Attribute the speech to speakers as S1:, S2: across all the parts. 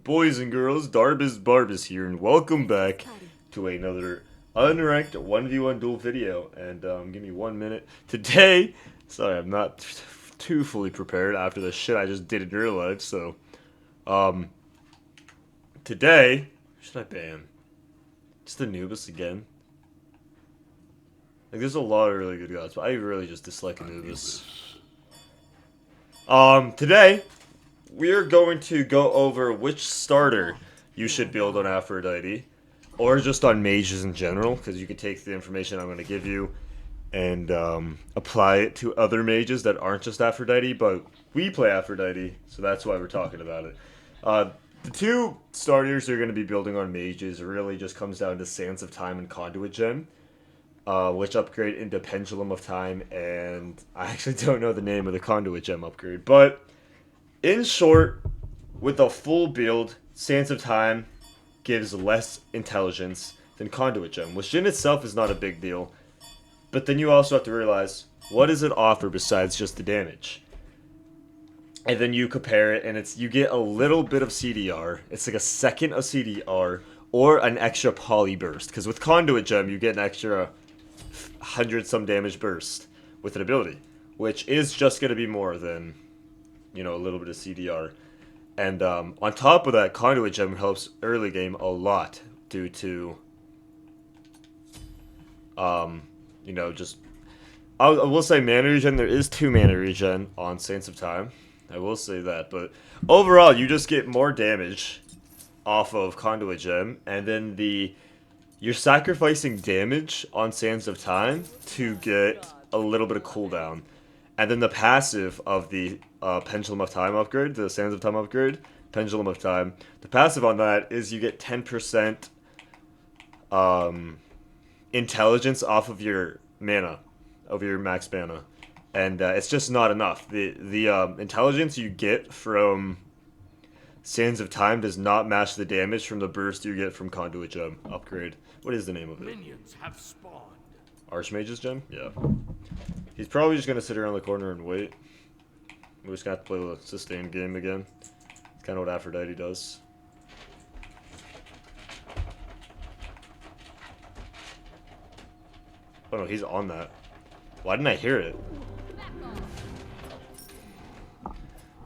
S1: boys and girls, Barbis here, and welcome back to another unranked 1v1 duel video. And give me 1 minute. Today, sorry, I'm not too fully prepared after the shit I just did in real life, so, today, who should I ban? Just Anubis again. Like, there's a lot of really good gods, but I really just dislike Anubis. Today, we're going to go over which starter you should build on Aphrodite, or just on mages in general, because you can take the information I'm going to give you and apply it to other mages that aren't just Aphrodite, but we play Aphrodite, so that's why we're talking about it. The two starters you're going to be building on mages really just comes down to Sands of Time and Conduit Gem, which upgrade into Pendulum of Time, and I actually don't know the name of the Conduit Gem upgrade, but in short, with a full build, Sands of Time gives less intelligence than Conduit Gem, which in itself is not a big deal. But then you also have to realize, what does it offer besides just the damage? And then you compare it, and you get a little bit of CDR. It's like a second of CDR, or an extra poly burst. Because with Conduit Gem, you get an extra 100-some damage burst with an ability, which is just going to be more than, you know, a little bit of CDR. And on top of that, Conduit Gem helps early game a lot due to, you know, just, I will say mana regen. There is 2 mana regen on Saints of Time. I will say that. But overall, you just get more damage off of Conduit Gem. And then you're sacrificing damage on Sands of Time to get a little bit of cooldown. And then the passive of the Pendulum of Time upgrade, the Sands of Time upgrade, Pendulum of Time, the passive on that is you get 10% intelligence off of your mana, of your max mana. And it's just not enough. The intelligence you get from Sands of Time does not match the damage from the burst you get from Conduit Gem upgrade. What is the name of it?
S2: Minions have spawned.
S1: Archmage's Gem? Yeah. He's probably just going to sit around the corner and wait. We're just going to have to play the sustained game again. It's kind of what Aphrodite does. Oh no, he's on that. Why didn't I hear it?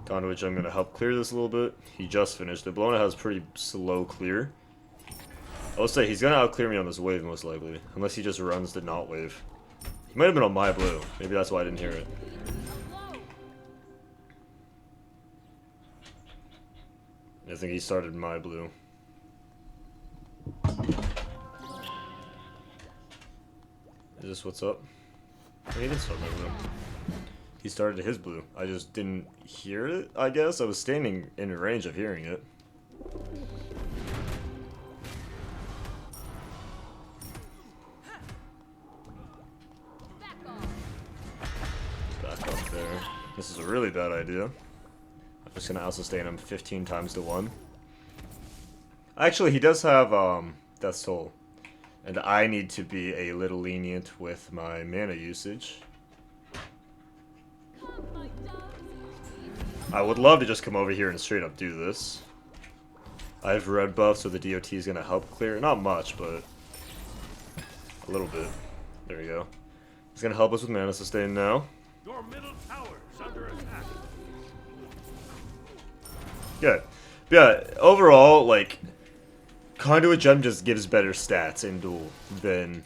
S1: Conduit Gem going to help clear this a little bit. He just finished it. Blona has pretty slow clear. I'll say he's going to outclear me on this wave most likely. Unless he just runs the not wave. He might have been on my blue. Maybe that's why I didn't hear it. I think he started my blue. Is this what's up? Oh, he didn't start my blue. He started his blue. I just didn't hear it, I guess. I was standing in range of hearing it. Back up there. This is a really bad idea. I'm just gonna out-sustain him 15 times to 1. Actually, he does have Death's Toll. And I need to be a little lenient with my mana usage. I would love to just come over here and straight up do this. I have red buff, so the DOT is going to help clear. Not much, but a little bit. There we go. He's going to help us with mana sustain now.
S2: Your middle tower is under attack.
S1: Good. Yeah, overall, like, Conduit Gem just gives better stats in Duel than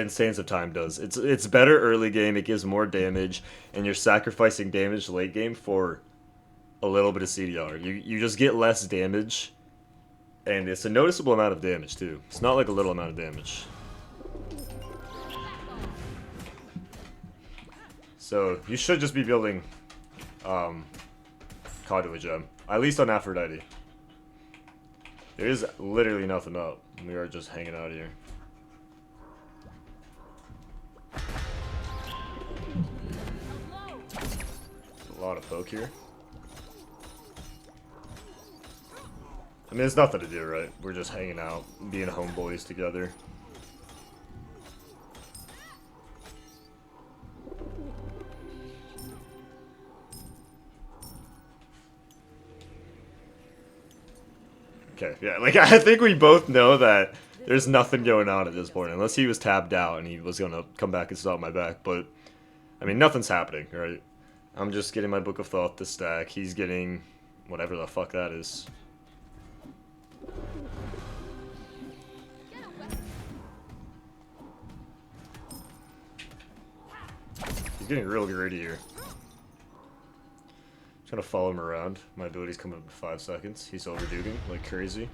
S1: Sands of Time does. It's better early game, it gives more damage, and you're sacrificing damage late game for a little bit of CDR. You just get less damage, and it's a noticeable amount of damage too. It's not like a little amount of damage. So you should just be building Conduit Gem, at least on Aphrodite. There is literally nothing up. We are just hanging out here. There's a lot of poke here. I mean, there's nothing to do, right? We're just hanging out, being homeboys together. Okay, yeah, like, I think we both know that there's nothing going on at this point, unless he was tapped out and he was gonna come back and stop my back, but, I mean, nothing's happening, right? I'm just getting my Book of Thought to stack, he's getting whatever the fuck that is. He's getting real greedy here. Just gonna follow him around. My ability's coming up in 5 seconds. He's overduking like crazy.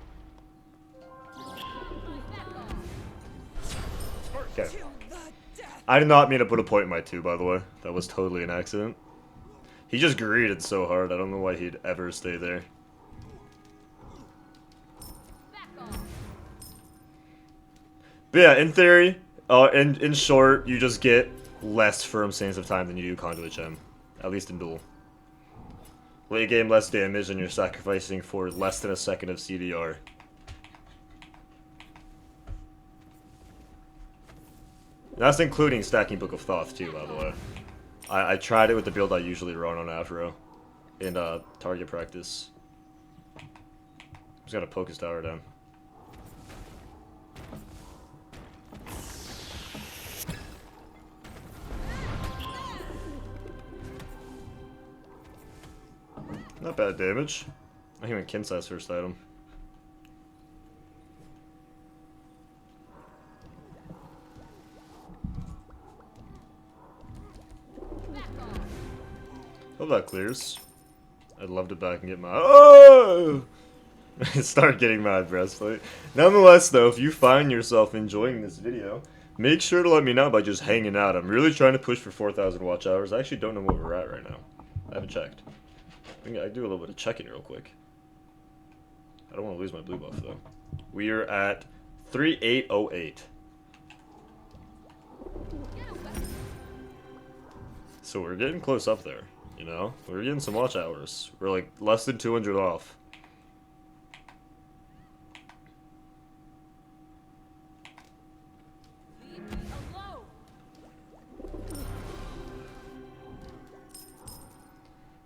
S1: Okay. I did not mean to put a point in my 2, by the way. That was totally an accident. He just greeted so hard, I don't know why he'd ever stay there. But yeah, in theory, in short, you just get less firm stance of time than you do Conduit Gem. At least in Duel. Late game, less damage, and you're sacrificing for less than a second of CDR. That's including stacking Book of Thoth too, by the way. I tried it with the build I usually run on Afro in target practice. Just gotta poke his tower down. Not bad damage. I even Kinsai's first item. Hope that clears. I'd love to back and get my— oh! Start getting my breastplate. Nonetheless, though, if you find yourself enjoying this video, make sure to let me know by just hanging out. I'm really trying to push for 4,000 watch hours. I actually don't know what we're at right now. I haven't checked. I do a little bit of checking real quick. I don't want to lose my blue buff, though. We are at 3808. So we're getting close up there, you know? We're getting some watch hours. We're like less than 200 off.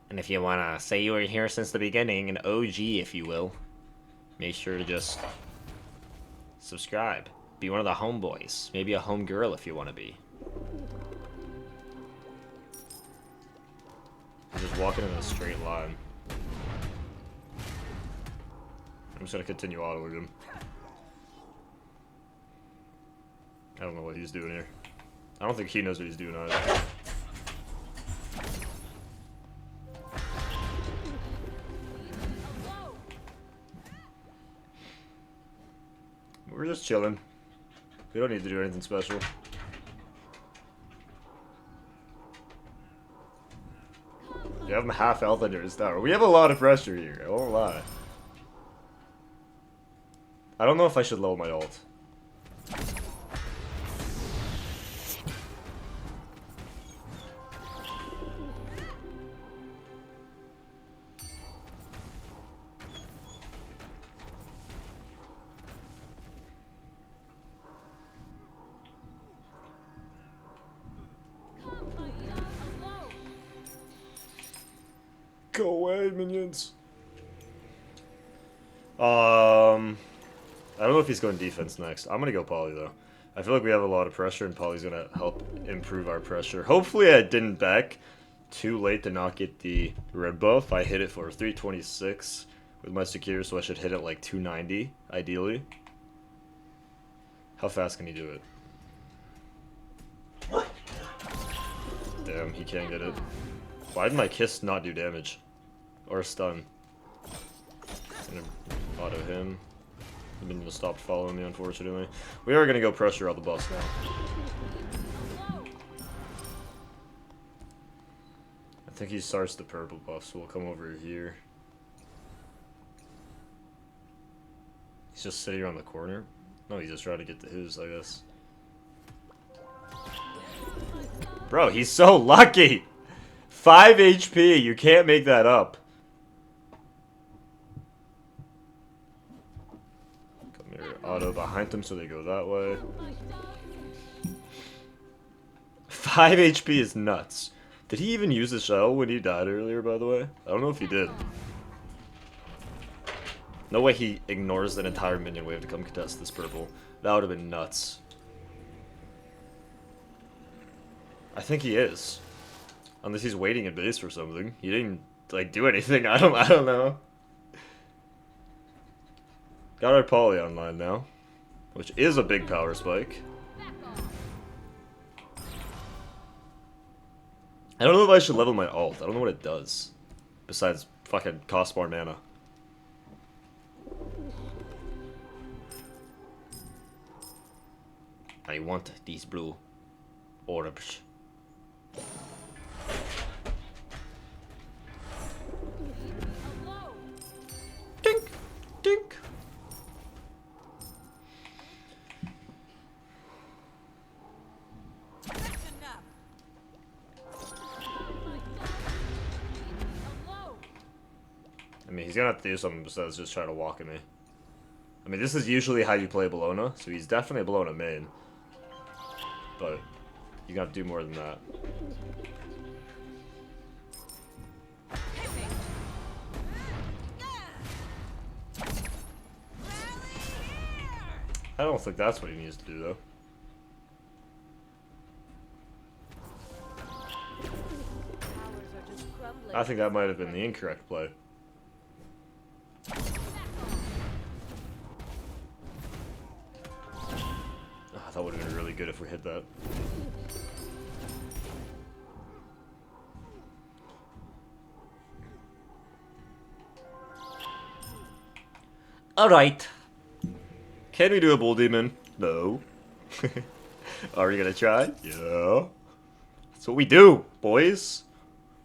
S1: And if you want to say you were here since the beginning, an OG if you will, make sure to just subscribe. Be one of the homeboys. Maybe a homegirl if you want to be. I'm just walking in a straight line. I'm just going to continue autoing him. I don't know what he's doing here. I don't think he knows what he's doing either. We're just chilling. We don't need to do anything special. You have him half health under his tower. We have a lot of pressure here, I won't lie. I don't know if I should level my ult. Go away, minions. I don't know if he's going defense next. I'm gonna go Poly though. I feel like we have a lot of pressure and Poly's gonna help improve our pressure. Hopefully I didn't back too late to not get the red buff. I hit it for 326 with my secure, so I should hit it like 290, ideally. How fast can he do it? Damn, he can't get it. Why did my kiss not do damage? Or stun? I'm gonna auto him. The minion stopped following me, unfortunately. We are gonna go pressure all the boss now. I think he starts the purple buff, so we'll come over here. He's just sitting around the corner. No, he's just trying to get to his, I guess. Bro, he's so lucky! 5 HP, you can't make that up. Come here, auto behind them so they go that way. 5 HP is nuts. Did he even use the shell when he died earlier, by the way? I don't know if he did. No way he ignores an entire minion wave to come contest this purple. That would have been nuts. I think he is. Unless he's waiting in base for something. He didn't, like, do anything. I don't know. Got our poly online now. Which is a big power spike. I don't know if I should level my ult. I don't know what it does. Besides fucking cost more mana. I want these blue orbs. Dink! Dink! I mean, he's gonna have to do something besides just try to walk at me. I mean, this is usually how you play Bologna, so he's definitely a Bologna main. But you gotta do more than that. I don't think that's what he needs to do, though. I think that might have been the incorrect play. Oh, that would have been really good if we hit that. Alright. Can we do a bull demon? No. Are we gonna try? Yeah. That's what we do, boys.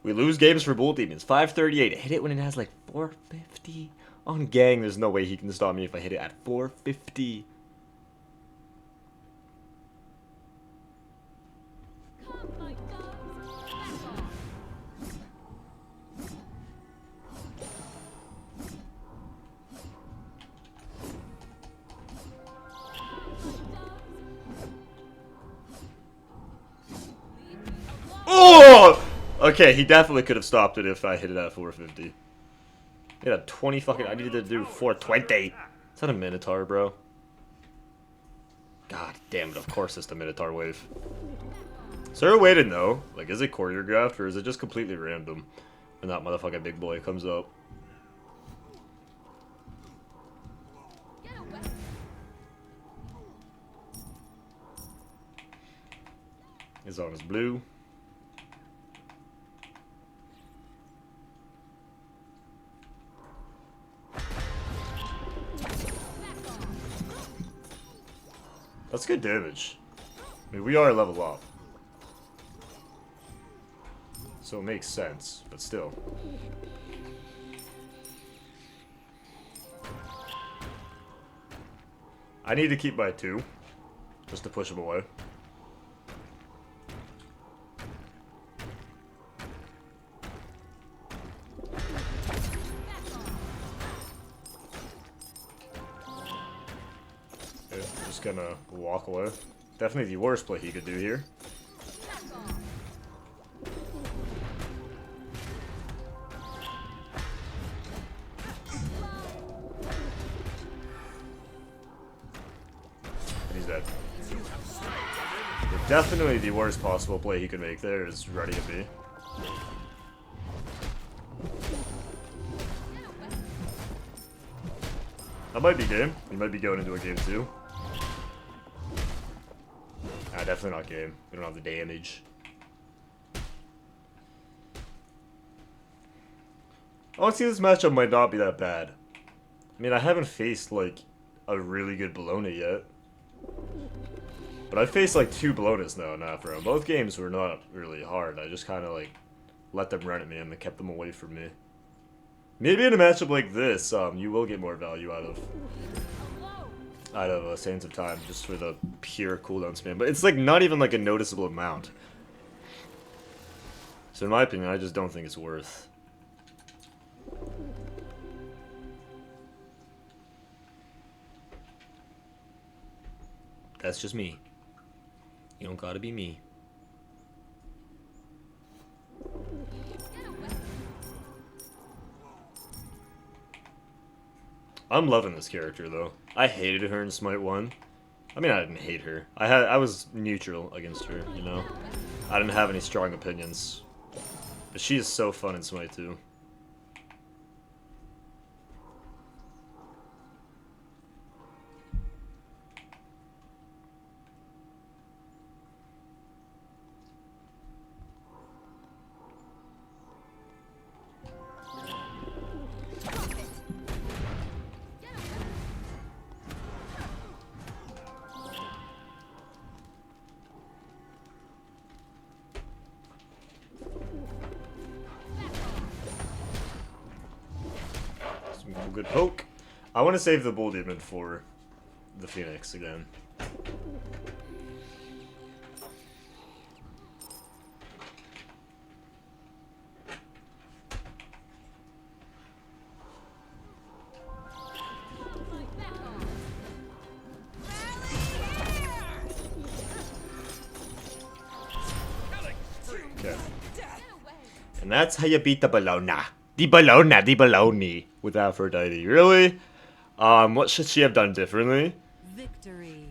S1: We lose games for bull demons. 538. Hit it when it has like 450. On gang, there's no way he can stop me if I hit it at 450. Oh! Okay, he definitely could have stopped it if I hit it at 450. He had a 20 fucking... I needed to do 420. Is that a Minotaur, bro? God damn it, of course it's the Minotaur wave. Is there a way to know? Like, is it choreographed or is it just completely random when that motherfucking big boy comes up? His arm is blue. That's good damage. I mean, we are level up. So it makes sense, but still. I need to keep my 2. Just to push him away. Just gonna walk away. Definitely the worst play he could do here. And he's dead. But definitely the worst possible play he could make there is ready to be. That might be game. He might be going into a game 2. Definitely not game. We don't have the damage. Honestly, this matchup might not be that bad. I mean, I haven't faced, like, a really good Bologna yet. But I've faced, like, 2 Bolognas now in Afro. Both games were not really hard. I just kind of, like, let them run at me and they kept them away from me. Maybe in a matchup like this, you will get more value out of Sands of Time, just for the pure cooldown spam. But it's like not even like a noticeable amount. So in my opinion, I just don't think it's worth. That's just me. You don't gotta be me. I'm loving this character though. I hated her in Smite 1. I mean, I didn't hate her. I was neutral against her, you know. I didn't have any strong opinions. But she is so fun in Smite 2. Good poke. I want to save the Bull Demon for the Phoenix again. Okay. And that's how you beat the Bologna. The Bologna with Aphrodite. Really? What should she have done differently?
S3: Victory.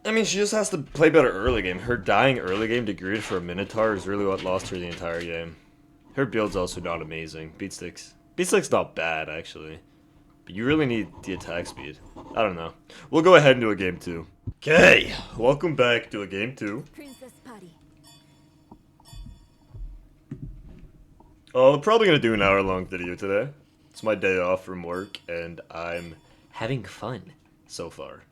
S1: I mean, she just has to play better early game. Her dying early game to Greed for a Minotaur is really what lost her the entire game. Her build's also not amazing. Beatstick's not bad, actually. But you really need the attack speed. I don't know. We'll go ahead and do a game 2. Okay, welcome back to a game 2.
S3: Princess Party.
S1: Oh, I'm probably gonna do an hour-long video today. It's my day off from work, and I'm having fun so far.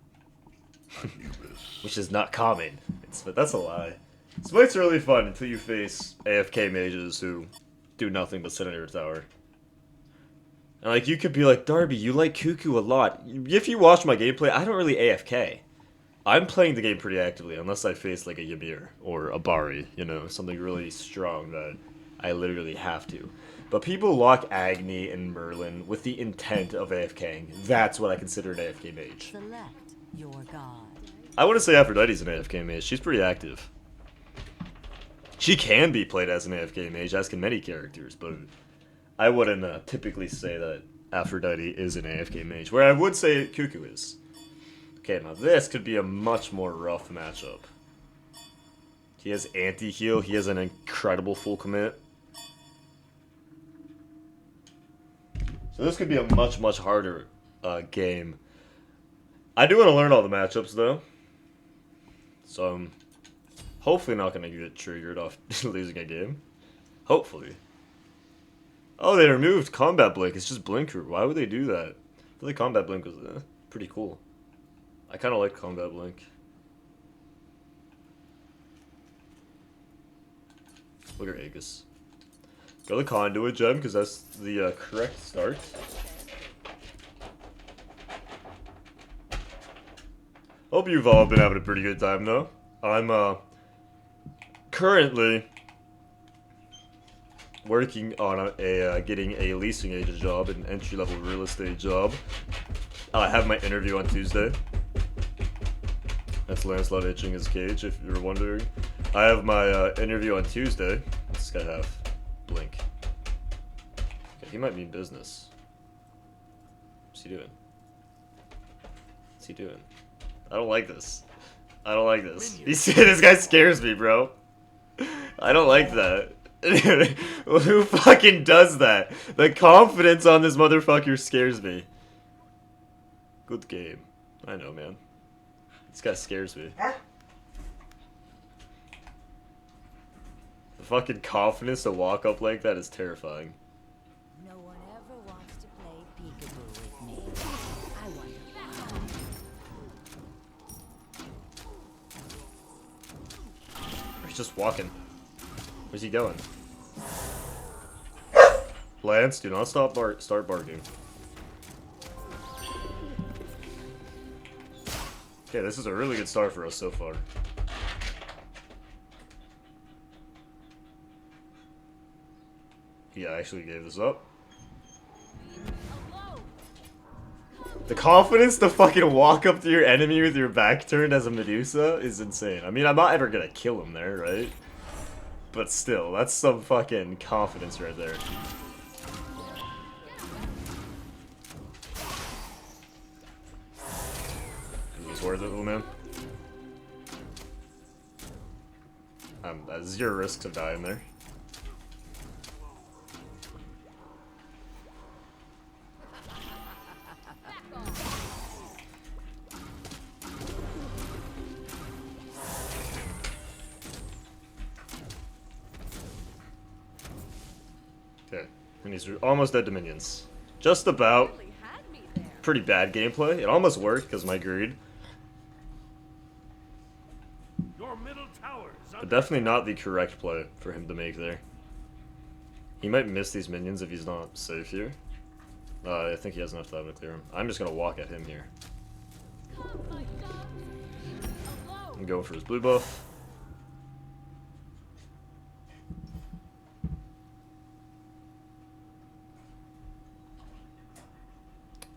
S1: Which is not common. But that's a lie. Smite's really fun until you face AFK mages who do nothing but sit on your tower. And like, you could be like, darbiie, you like Cuckoo a lot. If you watch my gameplay, I don't really AFK. I'm playing the game pretty actively, unless I face like a Ymir or a Bari, you know, something really strong that I literally have to. But people lock Agni and Merlin with the intent of AFKing. That's what I consider an AFK mage.
S3: Select your god.
S1: I wouldn't say Aphrodite's an AFK mage. She's pretty active. She can be played as an AFK mage, as can many characters, but I wouldn't typically say that Aphrodite is an AFK mage. Where I would say Cuckoo is. Okay, now this could be a much more rough matchup. He has anti-heal. He has an incredible full commit. So this could be a much, much harder game. I do want to learn all the matchups, though. So I'm hopefully not going to get triggered off losing a game. Hopefully. Oh, they removed Combat Blink. It's just Blinker. Why would they do that? I feel like Combat Blink was pretty cool. I kind of like Combat Blink. Look at Aegis. Go the Conduit gem, because that's the correct start. Hope you've all been having a pretty good time, though. I'm currently working on getting a leasing agent job, an entry-level real estate job. I have my interview on Tuesday. That's Lancelot itching his cage, if you're wondering. I have my interview on Tuesday. What's this guy have? Blink. Okay, he might mean business. What's he doing? What's he doing? I don't like this. I don't like this. This guy scares me, bro. I don't like that. Who fucking does that? The confidence on this motherfucker scares me. Good game. I know, man. This guy scares me. The fucking confidence to walk up like that is terrifying.
S3: No one ever wants to play peekaboo with me. I wonder why.
S1: He's just walking. Where's he going? Lance, do not start barking. Okay, this is a really good start for us so far. He actually gave this up. The confidence to fucking walk up to your enemy with your back turned as a Medusa is insane. I mean, I'm not ever gonna kill him there, right? But still, that's some fucking confidence right there. it's worth it, little man. Zero risks of dying there. Okay, and he's almost dead to minions. Just about. Pretty bad gameplay. It almost worked because of my greed.
S2: Your middle tower is
S1: But
S2: under
S1: definitely not the correct play for him to make there. He might miss these minions if he's not safe here. I think he has enough time to clear him. I'm just going to walk at him here. I'm going for his blue buff.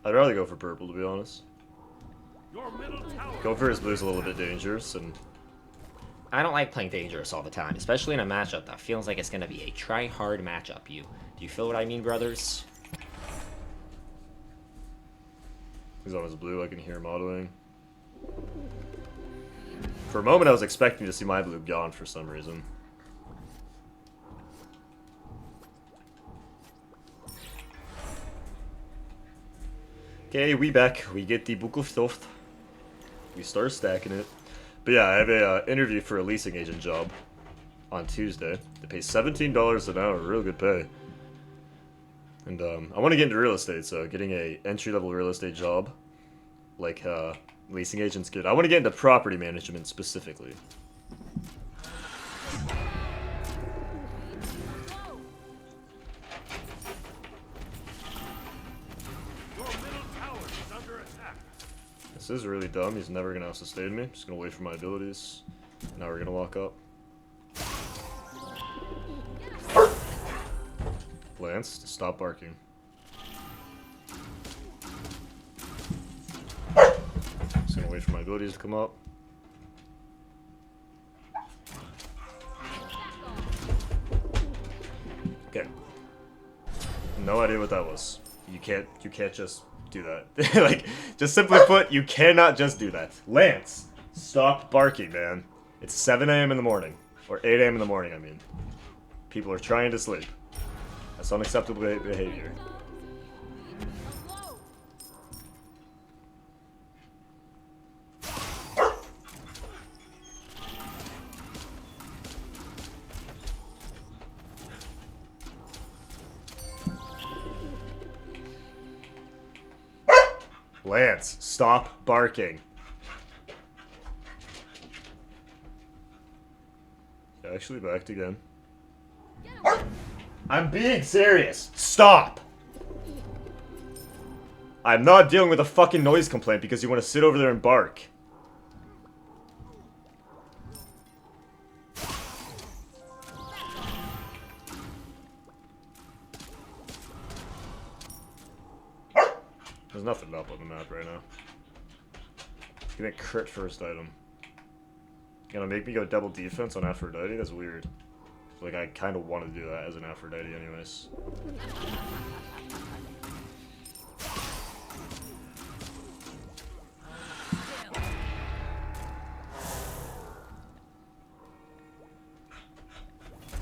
S1: I'd rather go for purple, to be honest.
S2: your middle tower.
S1: Go for his blue's a little bit dangerous, and
S4: I don't like playing dangerous all the time, especially in a matchup that feels like it's going to be a try-hard matchup. Do you feel what I mean, brothers?
S1: he's on his blue. I can hear him autoing. For a moment, I was expecting to see my blue gone for some reason. Okay, we back. We get the book of stuff. We start stacking it. But yeah, I have a interview for a leasing agent job on Tuesday. They pay $17 an hour, real good pay. And I want to get into real estate, so getting a entry-level real estate job, like leasing agent's good. I want to get into property management specifically.
S2: Your middle tower is under attack.
S1: This is really dumb. He's never going to sustain me. Just going to wait for my abilities. Now we're going to lock up. Lance, stop barking. Just going to wait for my abilities to come up. Okay. No idea what that was. You can't just do that. Like, just simply put, you cannot just do that. Lance, stop barking, man. It's 7 a.m. in the morning. Or 8 a.m. in the morning, I mean. People are trying to sleep. That's unacceptable behavior. Lance, stop barking. Actually backed again. I'm being serious. Stop! I'm not dealing with a fucking noise complaint because you want to sit over there and bark. There's nothing up on the map right now. Give me a crit first item. Gonna make me go double defense on Aphrodite? That's weird. Like, I kind of want to do that as an Aphrodite anyways.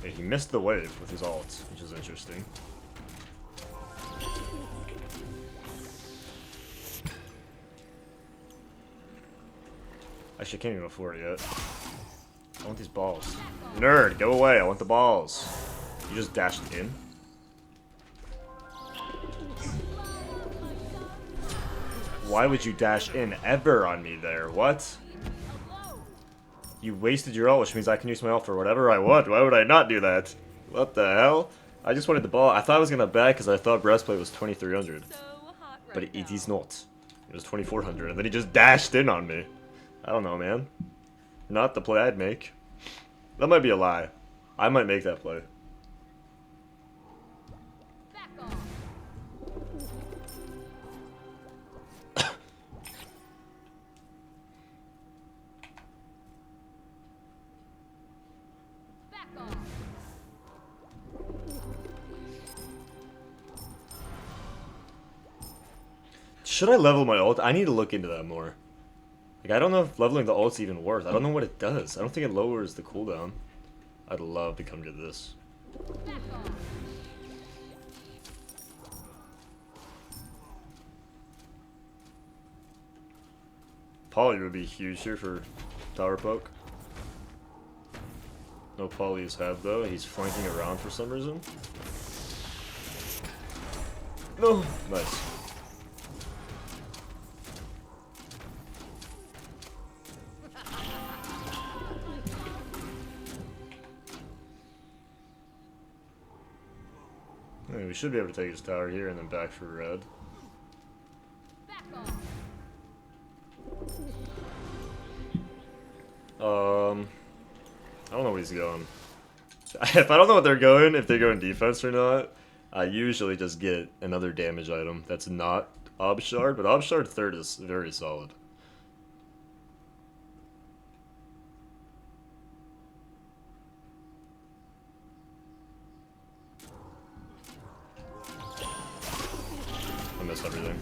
S1: Hey, he missed the wave with his ult, which is interesting. Actually, I can't even afford it yet. I want these balls. Nerd, go away. I want the balls. You just dashed in. Why would you dash in ever on me there? What? You wasted your ult, which means I can use my ult for whatever I want. Why would I not do that? What the hell? I just wanted the ball. I thought I was gonna back because I thought breastplate was 2300. But it is not. It was 2400, and then he just dashed in on me. I don't know, man. Not the play I'd make. That might be a lie. I might make that play.
S3: Back off. Back off.
S1: Should I level my ult? I need to look into that more. Like, I don't know if leveling the ult's even worth. I don't know what it does. I don't think it lowers the cooldown. I'd love to come to this. Poly would be huge here for tower poke. No Poly's head though. He's flanking around for some reason. No, nice. Yeah, we should be able to take his tower here and then back for red. I don't know where he's going. If I don't know what they're going, if they're going defense or not, I usually just get another damage item that's not Obshard, but Obshard third is very solid. I miss everything.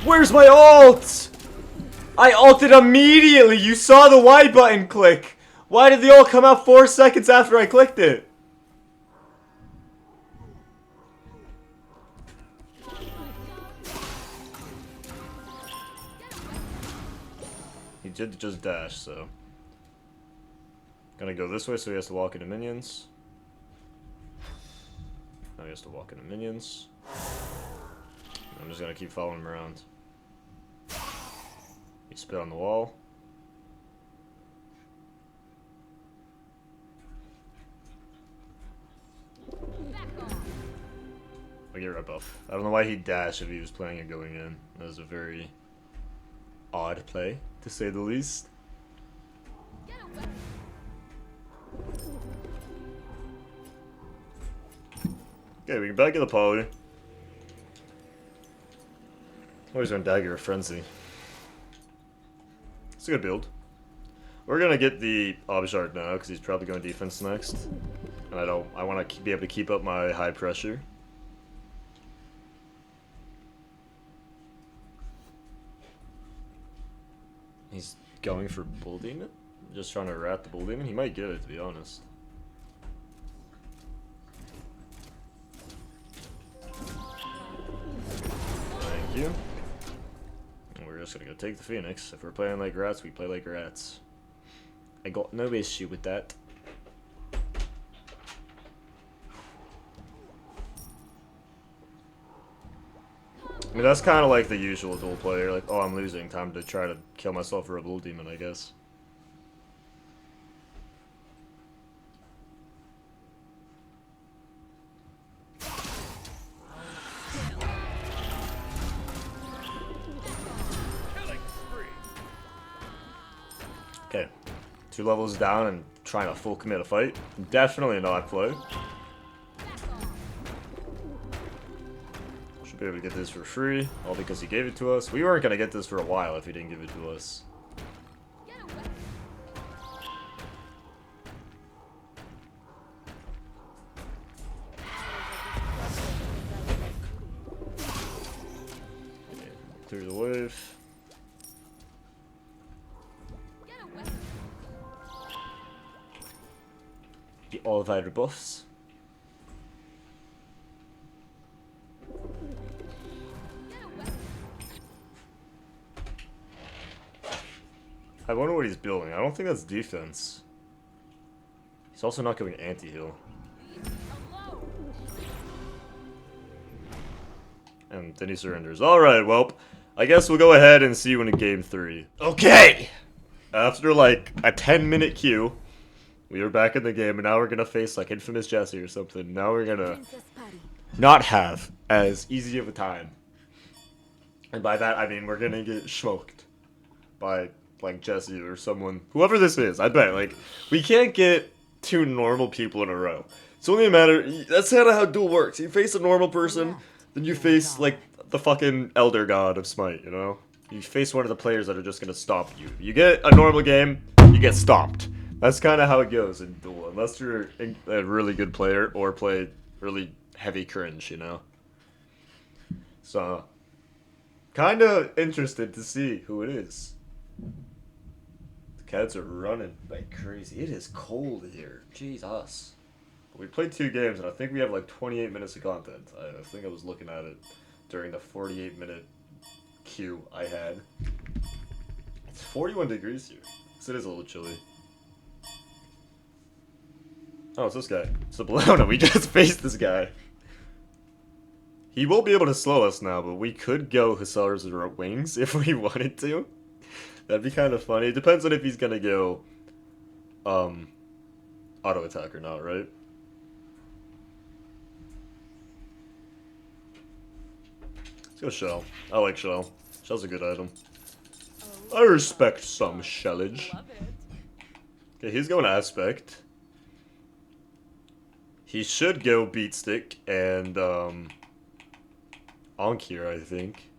S1: Where's my ult? I ulted immediately! You saw the Y button click! Why did the ult come out 4 seconds after I clicked it? He did just dash, so... Gonna go this way so he has to walk into minions. Now he has to walk into minions. I'm just gonna keep following him around. He spit on the wall. I get red buff. I don't know why he dashed if he was planning on going in. That was a very odd play, to say the least. Okay, we can back in the poly. Always gonna dagger a frenzy. It's a good build. We're gonna get the Obshard now because he's probably going defense next, and I want to be able to keep up my high pressure. He's going for Bull Demon, just trying to rat the Bull Demon. He might get it, to be honest. Thank you. We're just gonna go take the Phoenix. If we're playing like rats, we play like rats. I got no issue with that. I mean, that's kind of like the usual duel player. Like, oh, I'm losing. Time to try to kill myself for a Bull Demon, I guess. Okay, 2 levels down and trying to full commit a fight. Definitely not play. Should be able to get this for free, all because he gave it to us. We weren't gonna get this for a while if he didn't give it to us. Okay, through the wave. The Olivier buffs. I wonder what he's building. I don't think that's defense. He's also not going anti-heal. And then he surrenders. Alright, well, I guess we'll go ahead and see you in game 3. Okay! After like a 10-minute queue, we are back in the game, and now we're gonna face like Infamous Jesse or something. Now we're gonna not have as easy of a time. And by that, I mean we're gonna get smoked by like Jesse or someone, whoever this is. I bet, like, we can't get 2 normal people in a row. It's only a matter, that's kind of how Duel works. You face a normal person, then you face like the fucking Elder God of Smite, you know? You face one of the players that are just gonna stomp you. You get a normal game, you get stomped. That's kind of how it goes in Duel, unless you're a really good player or play really heavy cringe, you know? So, kind of interested to see who it is. The cats are running like crazy. It is cold here. Jesus. We played 2 games, and I think we have like 28 minutes of content. I think I was looking at it during the 48-minute queue I had. It's 41 degrees here, so it is a little chilly. Oh, it's this guy. It's the Bologna. We just faced this guy. He will be able to slow us now, but we could go Hussars or Wings if we wanted to. That'd be kind of funny. It depends on if he's gonna go auto attack or not, right? Let's go Shell. I like Shell. Shell's a good item. I respect some shellage. Okay, he's going Aspect. He should go Beat Stick and Onk here, I think.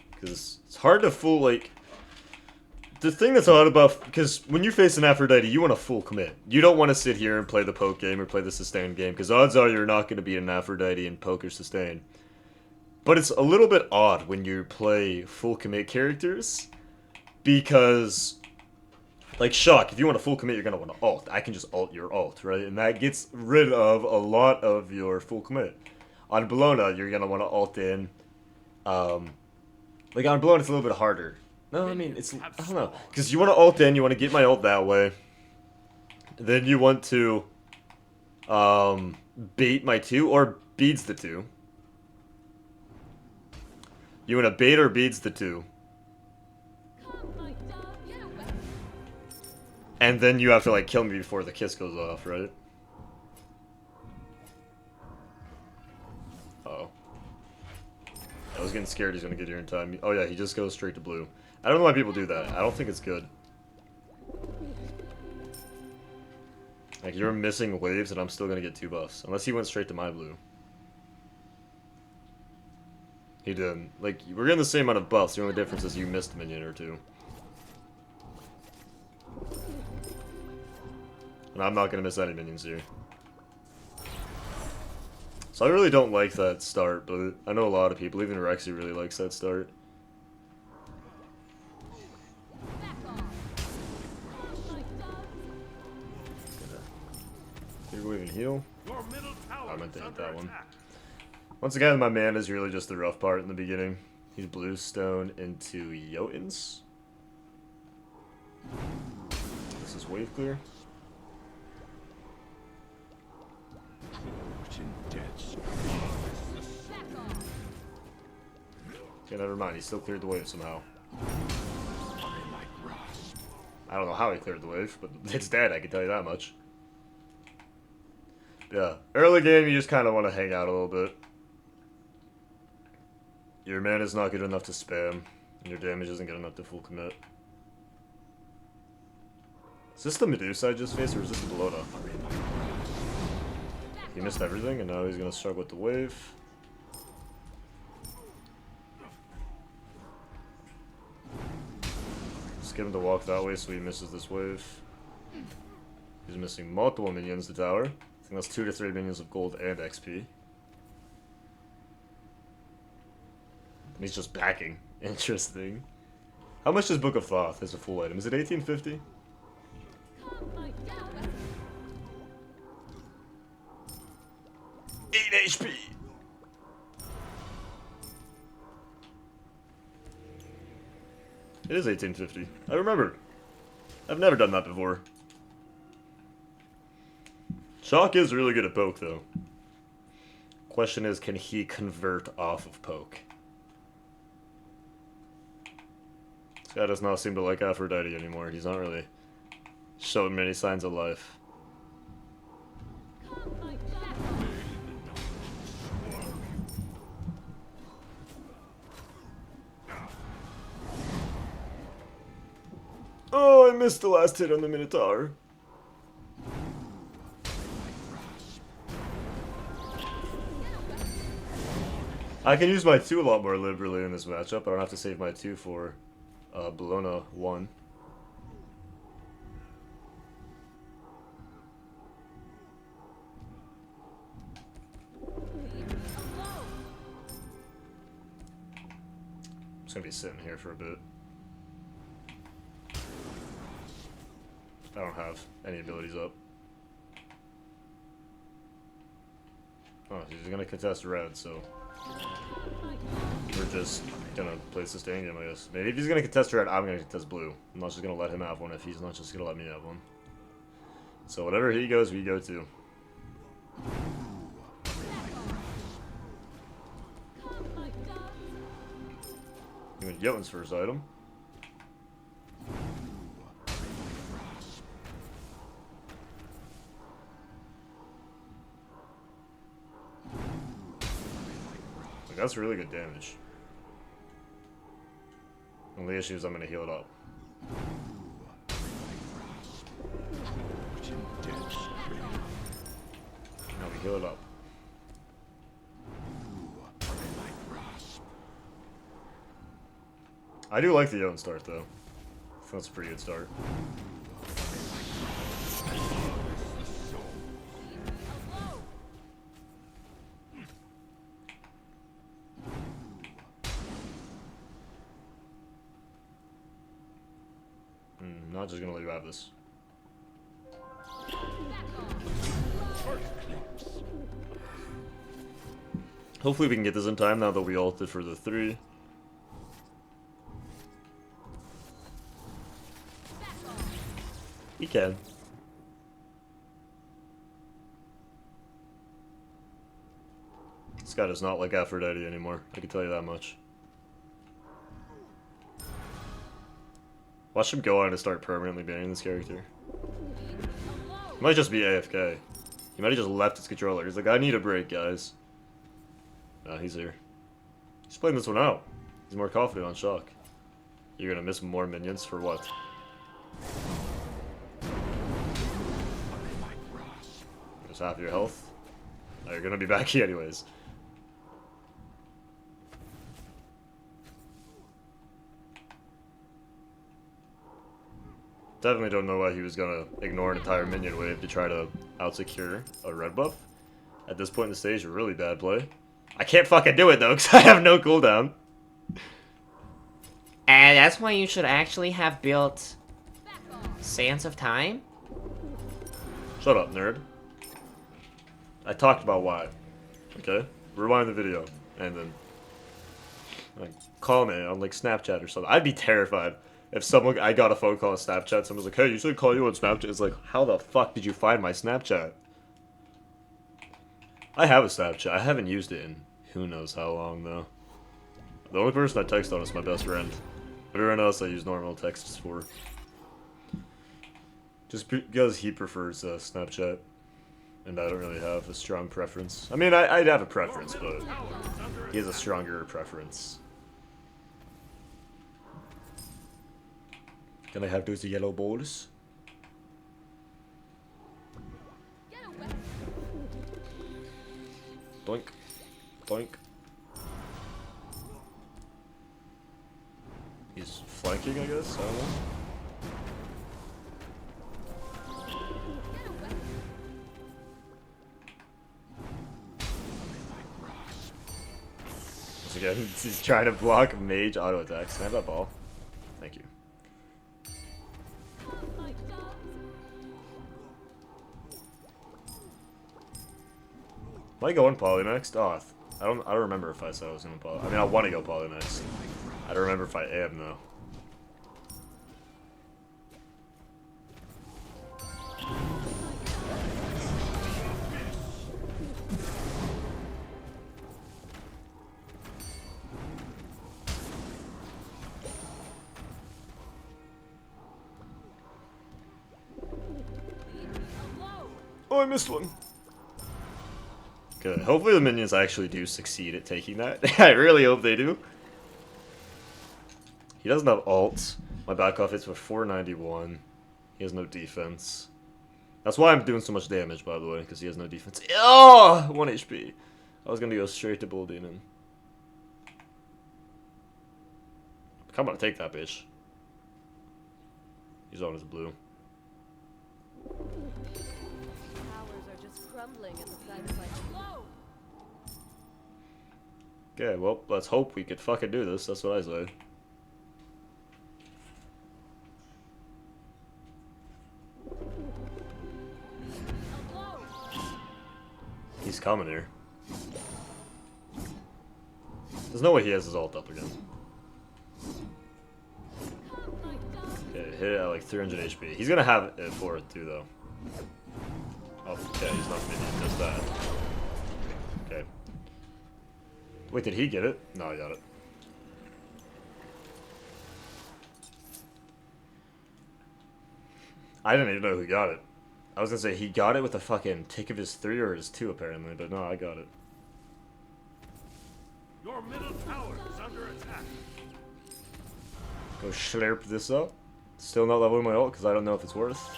S1: Because it's hard to full, like... The thing that's odd about... Because when you face an Aphrodite, you want to full commit. You don't want to sit here and play the poke game or play the sustain game. Because odds are you're not going to beat an Aphrodite in poke or sustain. But it's a little bit odd when you play full commit characters. Because... Like Shock, if you want to full commit, you're going to want to ult. I can just ult your ult, right? And that gets rid of a lot of your full commit. On Bologna, you're going to want to ult in. Like on Bologna, it's a little bit harder. No, I mean, it's... I don't know. Because you want to ult in, you want to get my ult that way. Then you want to... bait my 2, or beads the 2. You want to bait or beads the 2. And then you have to, like, kill me before the kiss goes off, right? Uh-oh. I was getting scared he's gonna get here in time. Oh yeah, he just goes straight to blue. I don't know why people do that. I don't think it's good. Like, you're missing waves and I'm still gonna get 2 buffs. Unless he went straight to my blue. He didn't. Like, we're getting the same amount of buffs. The only difference is you missed a minion or 2. And I'm not going to miss any minions here. So I really don't like that start, but I know a lot of people, even Rexy really likes that start. Here we even heal. I meant to hit that one. Once again, my man is really just the rough part in the beginning. He's Bluestone into Jotuns. This is wave clear. Okay, never mind. He still cleared the wave somehow. I don't know how he cleared the wave, but it's dead, I can tell you that much. Yeah, early game you just kind of want to hang out a little bit. Your mana is not good enough to spam, and your damage isn't good enough to full commit. Is this the Medusa I just faced, or is this the Bologna? He missed everything, and now he's going to struggle with the wave. Just get him to walk that way so he misses this wave. He's missing multiple minions to tower. I think that's 2 to 3 minions of gold and XP. And he's just backing. Interesting. How much is Book of Thoth as a full item? Is it 1850? HP. It is 1850. I remember. I've never done that before. Shock is really good at poke, though. Question is, can he convert off of poke? This guy does not seem to like Aphrodite anymore. He's not really showing many signs of life. Oh, I missed the last hit on the Minotaur. I can use my 2 a lot more liberally in this matchup. I don't have to save my 2 for Bologna 1. I'm just gonna be sitting here for a bit. I don't have any abilities up. Oh, he's gonna contest red, so we're just gonna play sustain game, I guess. Maybe if he's gonna contest red, I'm gonna contest blue. I'm not just gonna let him have one if he's not just gonna let me have one. So whatever he goes, we go too. Even Jotun's first item. Like, that's really good damage. Only issue is I'm gonna heal it up. Now we heal it up. I do like the Jotun start though. I think that's a pretty good start. Not just gonna let you have this. Hopefully we can get this in time now that we ulted for the 3. He can. This guy does not like Aphrodite anymore, I can tell you that much. Watch him go on to start permanently banning this character. He might just be AFK. He might have just left his controller. He's like, I need a break, guys. Nah, he's here. He's playing this one out. He's more confident on shock. You're gonna miss more minions for what? Just half your health. Oh, you're gonna be back here anyways. Definitely don't know why he was gonna ignore an entire minion wave to try to out-secure a red buff. At this point in the stage, a really bad play. I can't fucking do it though, because I have no cooldown.
S4: And that's why you should actually have built Sands of Time?
S1: Shut up, nerd. I talked about why. Okay? Rewind the video, and then like, call me on like Snapchat or something. I'd be terrified if I got a phone call on Snapchat, someone's like, hey, you should call you on Snapchat. It's like, how the fuck did you find my Snapchat? I have a Snapchat. I haven't used it in who knows how long, though. The only person I text on is my best friend. Everyone else I use normal texts for. Just because he prefers Snapchat. And I don't really have a strong preference. I mean, I'd have a preference, but he has a stronger preference. Can I have those yellow balls? Doink. Doink. He's flanking, I guess? I don't know. Once again, he's trying to block mage auto attacks. Can I have that ball? Thank you. Am I going poly next? Oh, I don't remember if I said I was going to poly. I mean, I want to go poly next. I don't remember if I am, though. Oh, I missed one. Good. Hopefully the minions actually do succeed at taking that. I really hope they do. He doesn't have ult. My back off hits for 491. He has no defense. That's why I'm doing so much damage, by the way, because he has no defense. Oh! 1 HP. I was going to go straight to Bull Demon. Come on, take that bitch. He's on his blue.
S5: Towers are just crumbling at the sight of my blow.
S1: Okay, well, let's hope we could fucking do this. That's what I say. He's coming here. There's no way he has his ult up again. Okay, hit it at like 300 HP. He's gonna have it for it too, though. Oh, okay, he's not minion, just that. Okay. Wait, did he get it? No, I got it. I didn't even know who got it. I was gonna say he got it with a fucking tick of his 3 or his 2 apparently, but no, I got it.
S2: Your middle tower is under attack.
S1: Go slurp this up. Still not leveling my ult because I don't know if it's worth.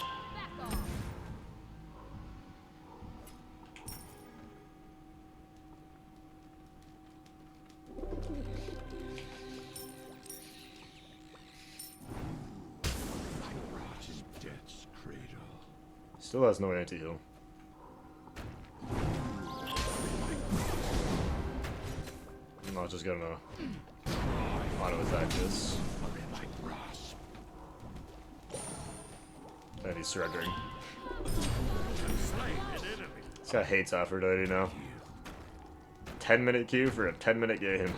S1: Still has no anti-heal. I'm not just gonna auto attack this. And he's surrendering. This guy hates Aphrodite now. 10-minute queue for a 10-minute game.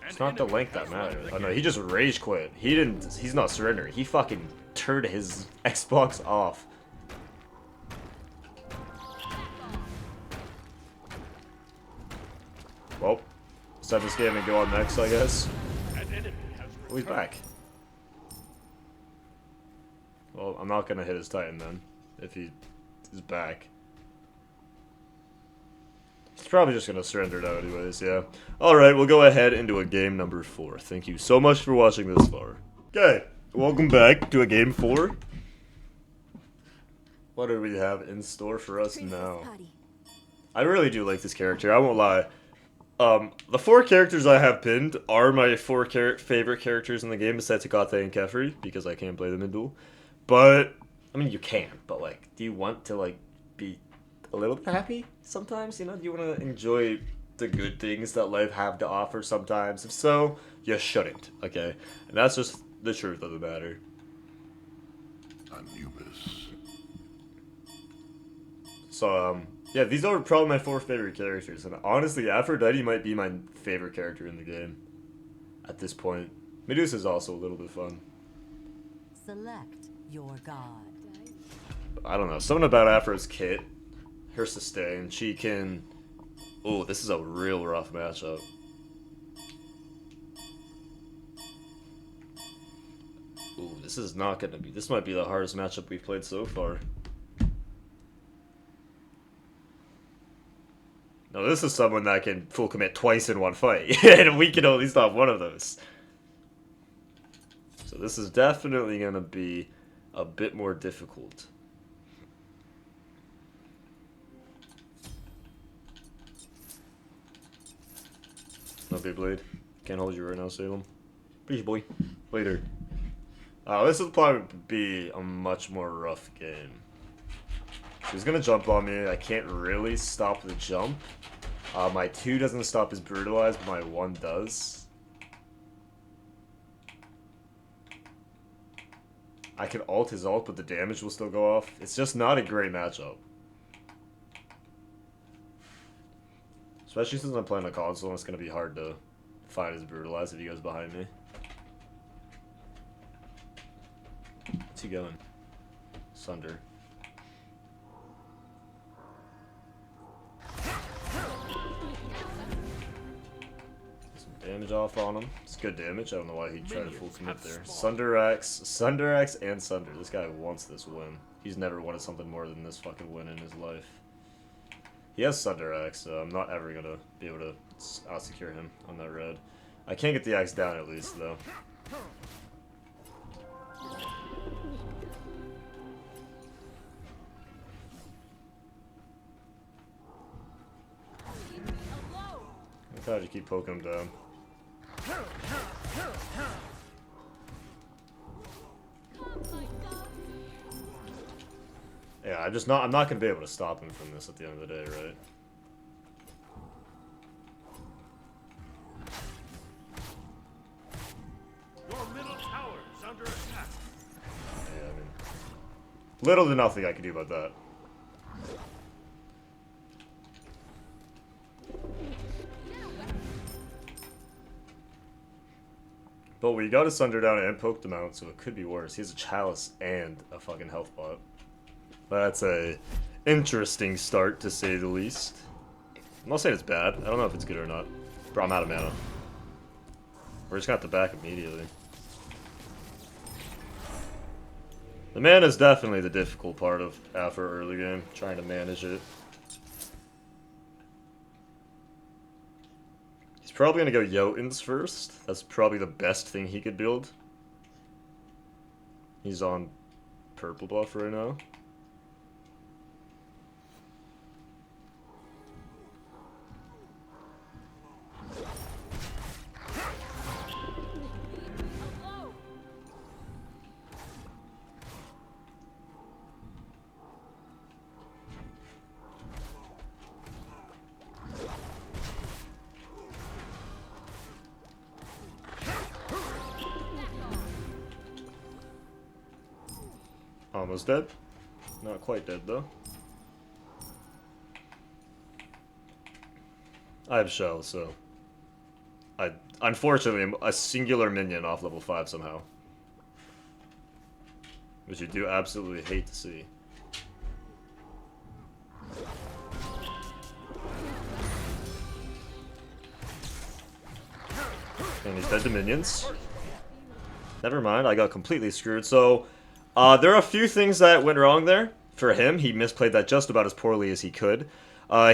S1: It's not the length that matters. Oh no, he just rage quit. He's not surrendering. He fucking turned his Xbox off. Well, let's have this game and go on next, I guess. Oh, he's back. Well, I'm not gonna hit his Titan then, if he is back. He's probably just gonna surrender it out anyways, yeah. Alright, we'll go ahead into a game number 4. Thank you so much for watching this far. Okay, welcome back to a game 4. What do we have in store for us now? I really do like this character, I won't lie. The 4 characters I have pinned are my 4 favorite characters in the game besides Hecate and Kefri, because I can't play them in duel. But, I mean, you can, but, like, do you want to, like, be a little bit happy sometimes? You know, do you want to enjoy the good things that life have to offer sometimes? If so, you shouldn't, okay? And that's just the truth of the matter.
S6: Anubis.
S1: So, yeah, these are probably my 4 favorite characters, and honestly, Aphrodite might be my favorite character in the game at this point. Medusa's also a little bit fun.
S3: Select your god.
S1: I don't know, something about Aphro's kit, her sustain, she can... Oh, this is a real rough matchup. Ooh, this is not gonna be... This might be the hardest matchup we've played so far. No, this is someone that can full commit twice in one fight, and we can only stop one of those. So this is definitely gonna be a bit more difficult. No big blade. Can't hold you right now, Salem. Peace, boy. Later. This will probably be a much more rough game. She's gonna jump on me. I can't really stop the jump. My 2 doesn't stop his brutalize, but my 1 does. I can ult his ult, but the damage will still go off. It's just not a great matchup. Especially since I'm playing a console, and it's going to be hard to find his brutalize if he goes behind me. What's he going? Sunder. Damage off on him. It's good damage. I don't know why he tried to full commit there. Sunder X, and Sunder. This guy wants this win. He's never wanted something more than this fucking win in his life. He has Sunder X, so I'm not ever gonna be able to out-secure him on that red. I can't get the X down at least, though. I'm trying to keep poking him down. Yeah, I'm not gonna be able to stop him from this at the end of the day, right?
S2: Your middle tower is under attack.
S1: Yeah, I mean, little to nothing I can do about that. But we got a Sunder down and poked him out, so it could be worse. He has a Chalice and a fucking health bot. That's a interesting start, to say the least. I'm not saying it's bad. I don't know if it's good or not. Bro, I'm out of mana. We're just gonna have to back immediately. The mana is definitely the difficult part of Aphro early game, trying to manage it. He's probably gonna go Jotuns first. That's probably the best thing he could build. He's on purple buff right now. Almost dead. Not quite dead, though. I have Shell, so... I unfortunately am a singular minion off level 5 somehow. Which you do absolutely hate to see. And he's dead to minions. Never mind, I got completely screwed, so... there are a few things that went wrong there. For him, he misplayed that just about as poorly as he could.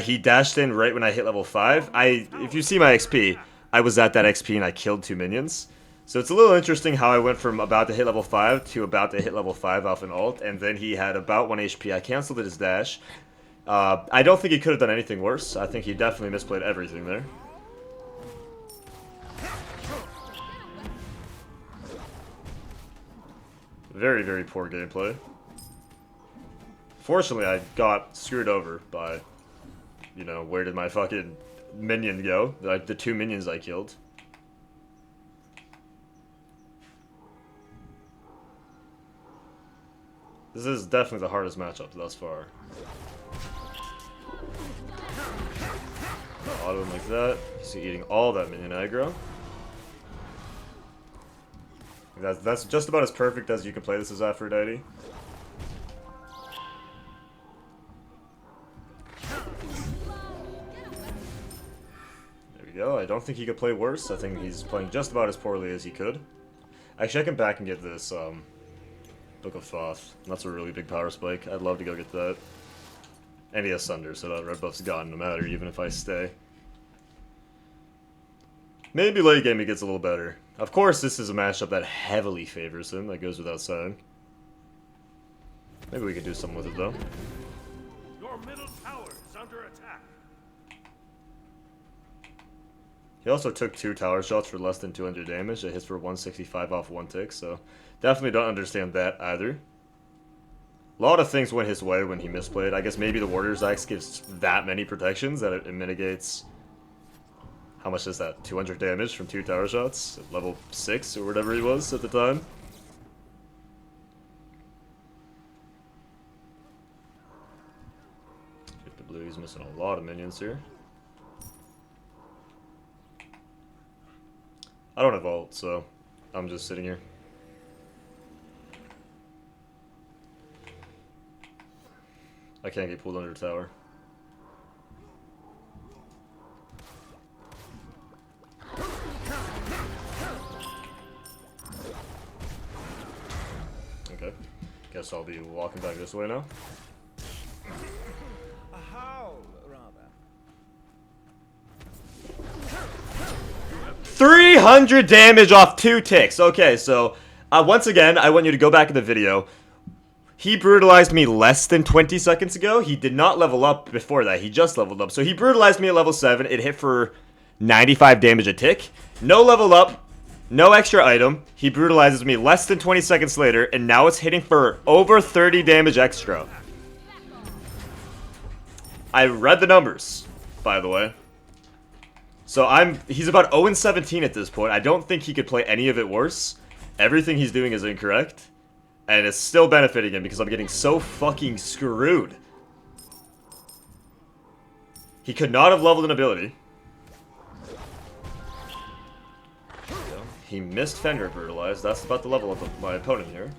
S1: He dashed in right when I hit level 5. If you see my XP, I was at that XP and I killed 2 minions. So it's a little interesting how I went from about to hit level 5 to about to hit level 5 off an ult, and then he had about 1 HP. I cancelled his dash. I don't think he could have done anything worse. I think he definitely misplayed everything there. Very, very poor gameplay. Fortunately, I got screwed over by, you know, where did my fucking minion go? Like, the 2 minions I killed. This is definitely the hardest matchup thus far. Auto him like that. He's eating all that minion aggro. That's just about as perfect as you can play this as Aphrodite. There we go. I don't think he could play worse. I think he's playing just about as poorly as he could. Actually, I can back and get this Book of Thoth. That's a really big power spike. I'd love to go get that. And he has Sunder, so that red buff's gone no matter, even if I stay. Maybe late game he gets a little better. Of course, this is a matchup that heavily favors him. That goes without saying. Maybe we can do something with it, though.
S2: Your middle tower is under attack.
S1: He also took 2 tower shots for less than 200 damage. It hits for 165 off 1 tick, so definitely don't understand that either. A lot of things went his way when he misplayed. I guess maybe the Warrior's Axe gives that many protections that it mitigates... How much is that? 200 damage from 2 tower shots at level 6 or whatever he was at the time. Get the blue, he's missing a lot of minions here. I don't have ult, so I'm just sitting here. I can't get pulled under the tower. Okay. Guess I'll be walking back this way now.
S6: A howl, rather.
S1: 300 damage off 2 ticks. Okay, so once again, I want you to go back in the video. He brutalized me less than 20 seconds ago. He did not level up before that. He just leveled up. So he brutalized me at level 7. It hit for 95 damage a tick. No level up, no extra item. He brutalizes me less than 20 seconds later, and now it's hitting for over 30 damage extra. I read the numbers, by the way. So he's about 0-17 at this point. I don't think he could play any of it worse. Everything he's doing is incorrect. And it's still benefiting him because I'm getting so fucking screwed. He could not have leveled an ability. He missed Fenrir Brutalized. That's about the level of my opponent here.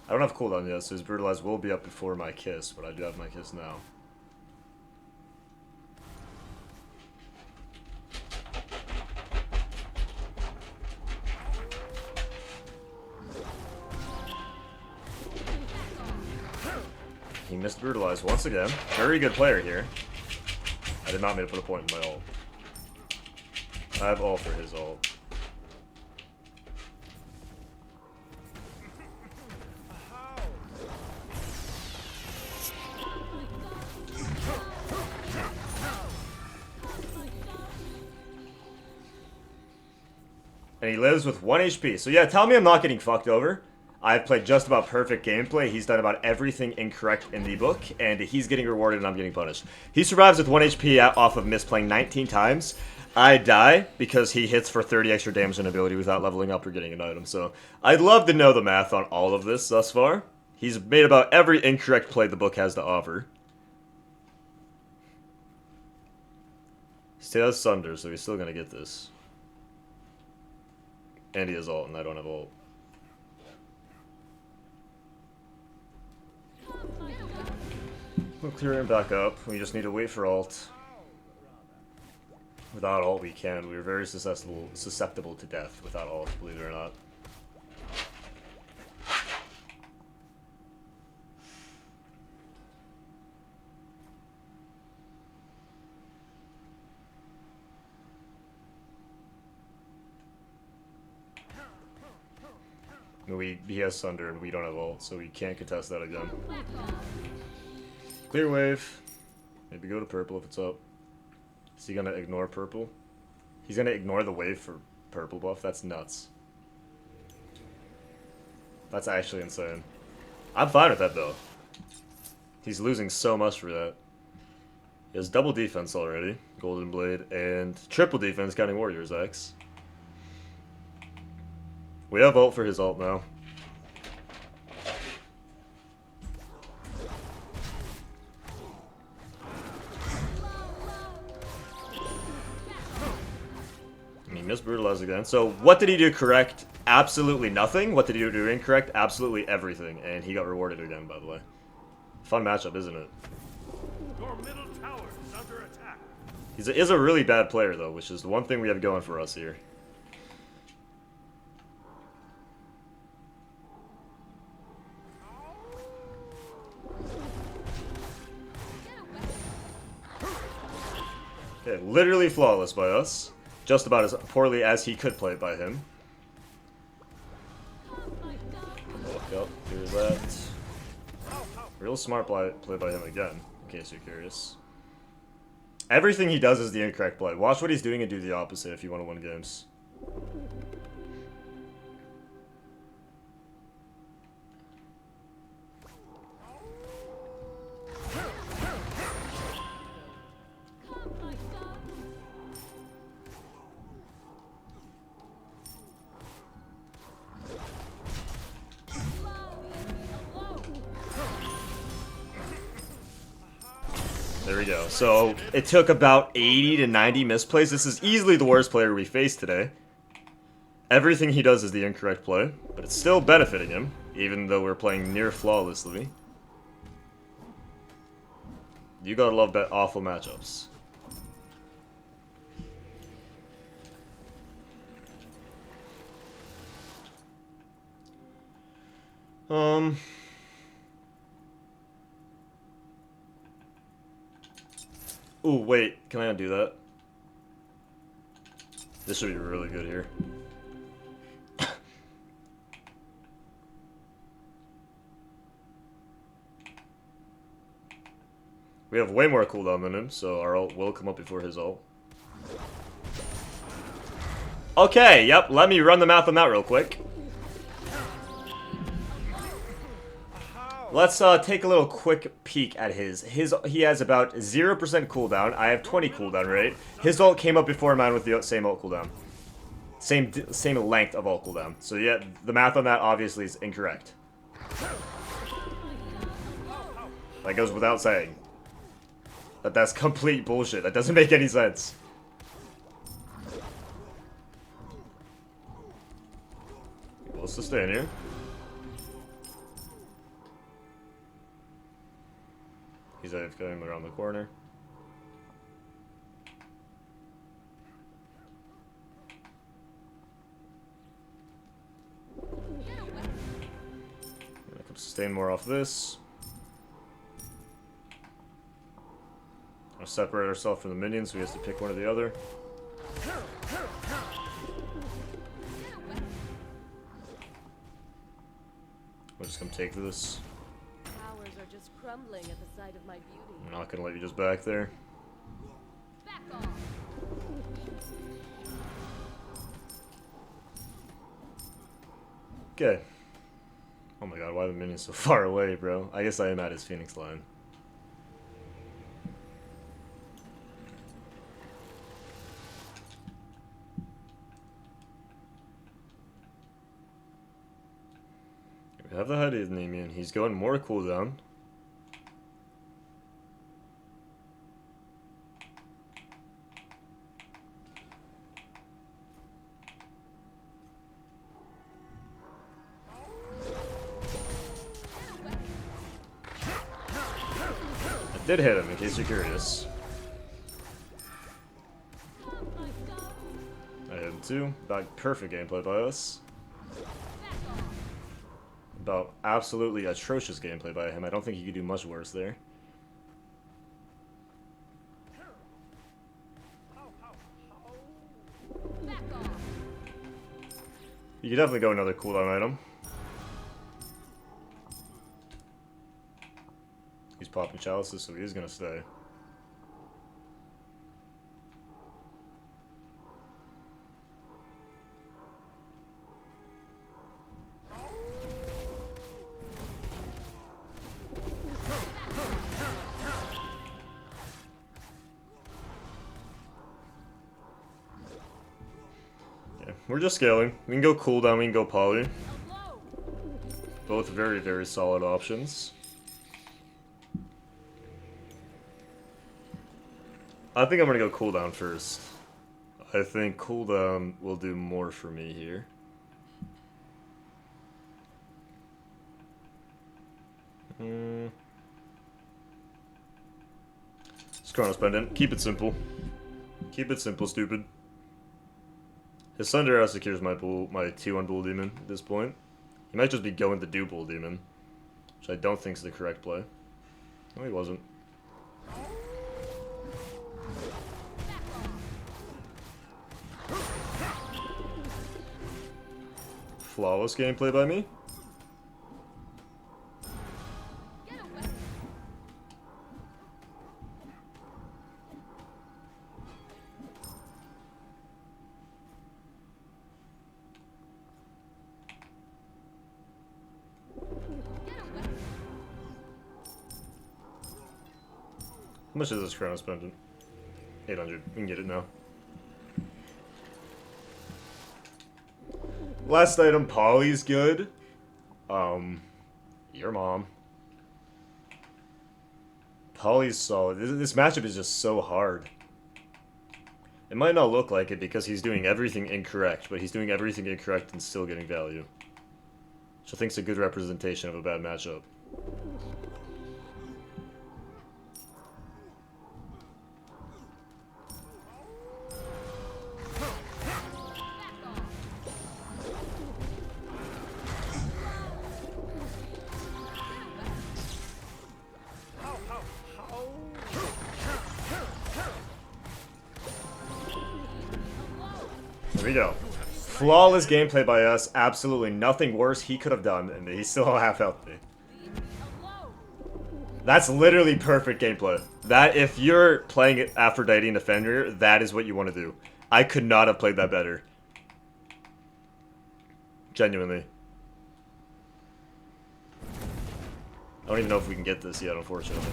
S1: I don't have cooldown yet, so his Brutalized will be up before my Kiss, but I do have my Kiss now. He missed Brutalized once again. Very good player here. I did not mean to put a point in my ult. I have ult for his ult. And he lives with 1 HP. So yeah, tell me I'm not getting fucked over. I've played just about perfect gameplay. He's done about everything incorrect in the book, and he's getting rewarded and I'm getting punished. He survives with 1 HP off of misplaying 19 times. I die because he hits for 30 extra damage and ability without leveling up or getting an item. So I'd love to know the math on all of this thus far. He's made about every incorrect play the book has to offer. He still has Sunder, so he's still going to get this. And he has ult, and I don't have ult. We'll clear him back up. We just need to wait for ult. Without ult, we can. We're very susceptible to death without ult, believe it or not. He has Sunder and we don't have ult, so we can't contest that again. Clear wave. Maybe go to purple if it's up. Is he gonna ignore purple? He's gonna ignore the wave for purple buff? That's nuts. That's actually insane. I'm fine with that though. He's losing so much for that. He has double defense already, Golden Blade, and triple defense counting Warriors X. We have ult for his ult now. And he missed Brutalize again. So what did he do correct? Absolutely nothing. What did he do incorrect? Absolutely everything. And he got rewarded again, by the way. Fun matchup, isn't it?
S2: Your middle tower is under attack.
S1: He is a really bad player, though, which is the one thing we have going for us here. Okay, literally flawless by us. Just about as poorly as he could play by him. Look up, here's that. Real smart play by him again, in case you're curious. Everything he does is the incorrect play. Watch what he's doing and do the opposite if you want to win games. There we go. So, it took about 80 to 90 misplays. This is easily the worst player we faced today. Everything he does is the incorrect play, but it's still benefiting him, even though we're playing near flawlessly. You gotta love that awful matchups. Ooh, wait. Can I undo that? This should be really good here. We have way more cooldown than him, so our ult will come up before his ult. Okay, yep, let me run the math on that real quick. Let's take a little quick peek at his. He has about 0% cooldown. I have 20 cooldown rate. His ult came up before mine with the same ult cooldown. Same length of ult cooldown. So yeah, the math on that obviously is incorrect. That goes without saying. That's complete bullshit. That doesn't make any sense. We'll sustain here. He's going around the corner. Gonna come sustain more off this. I'll separate ourselves from the minions, so he has to pick one or the other. We'll just come take this.
S5: Towers are just crumbling at the sight of my beauty.
S1: I'm not gonna let you just back there.
S5: Back off.
S1: Okay. Oh my god, why are the minions so far away, bro? I guess I am at his Phoenix line. We have the Hydenian. He's going more cooldown. I did hit him, in case you're curious. I hit him too. About perfect gameplay by us. About absolutely atrocious gameplay by him. I don't think he could do much worse there. You could definitely go another cooldown item. He's popping chalices, so he is gonna stay. We're just scaling. We can go cooldown, we can go poly. Both very, very solid options. I think I'm gonna go cooldown first. I think cooldown will do more for me here. Just Chronos Pendant. Keep it simple. Keep it simple, stupid. His Thunder Arrow secures my 2-1 Bull Demon at this point. He might just be going to do Bull Demon, which I don't think is the correct play. No, he wasn't. Flawless gameplay by me. How much is this Chronos Pendant? 800. We can get it now. Last item, Polly's good. Your mom. Polly's solid. This matchup is just so hard. It might not look like it because he's doing everything incorrect, but he's doing everything incorrect and still getting value. Which I think is a good representation of a bad matchup. There we go. Flawless gameplay by us. Absolutely nothing worse he could have done, and he's still half healthy. That's literally perfect gameplay. That, if you're playing Aphrodite and Defender, that is what you want to do. I could not have played that better. Genuinely. I don't even know if we can get this yet, unfortunately.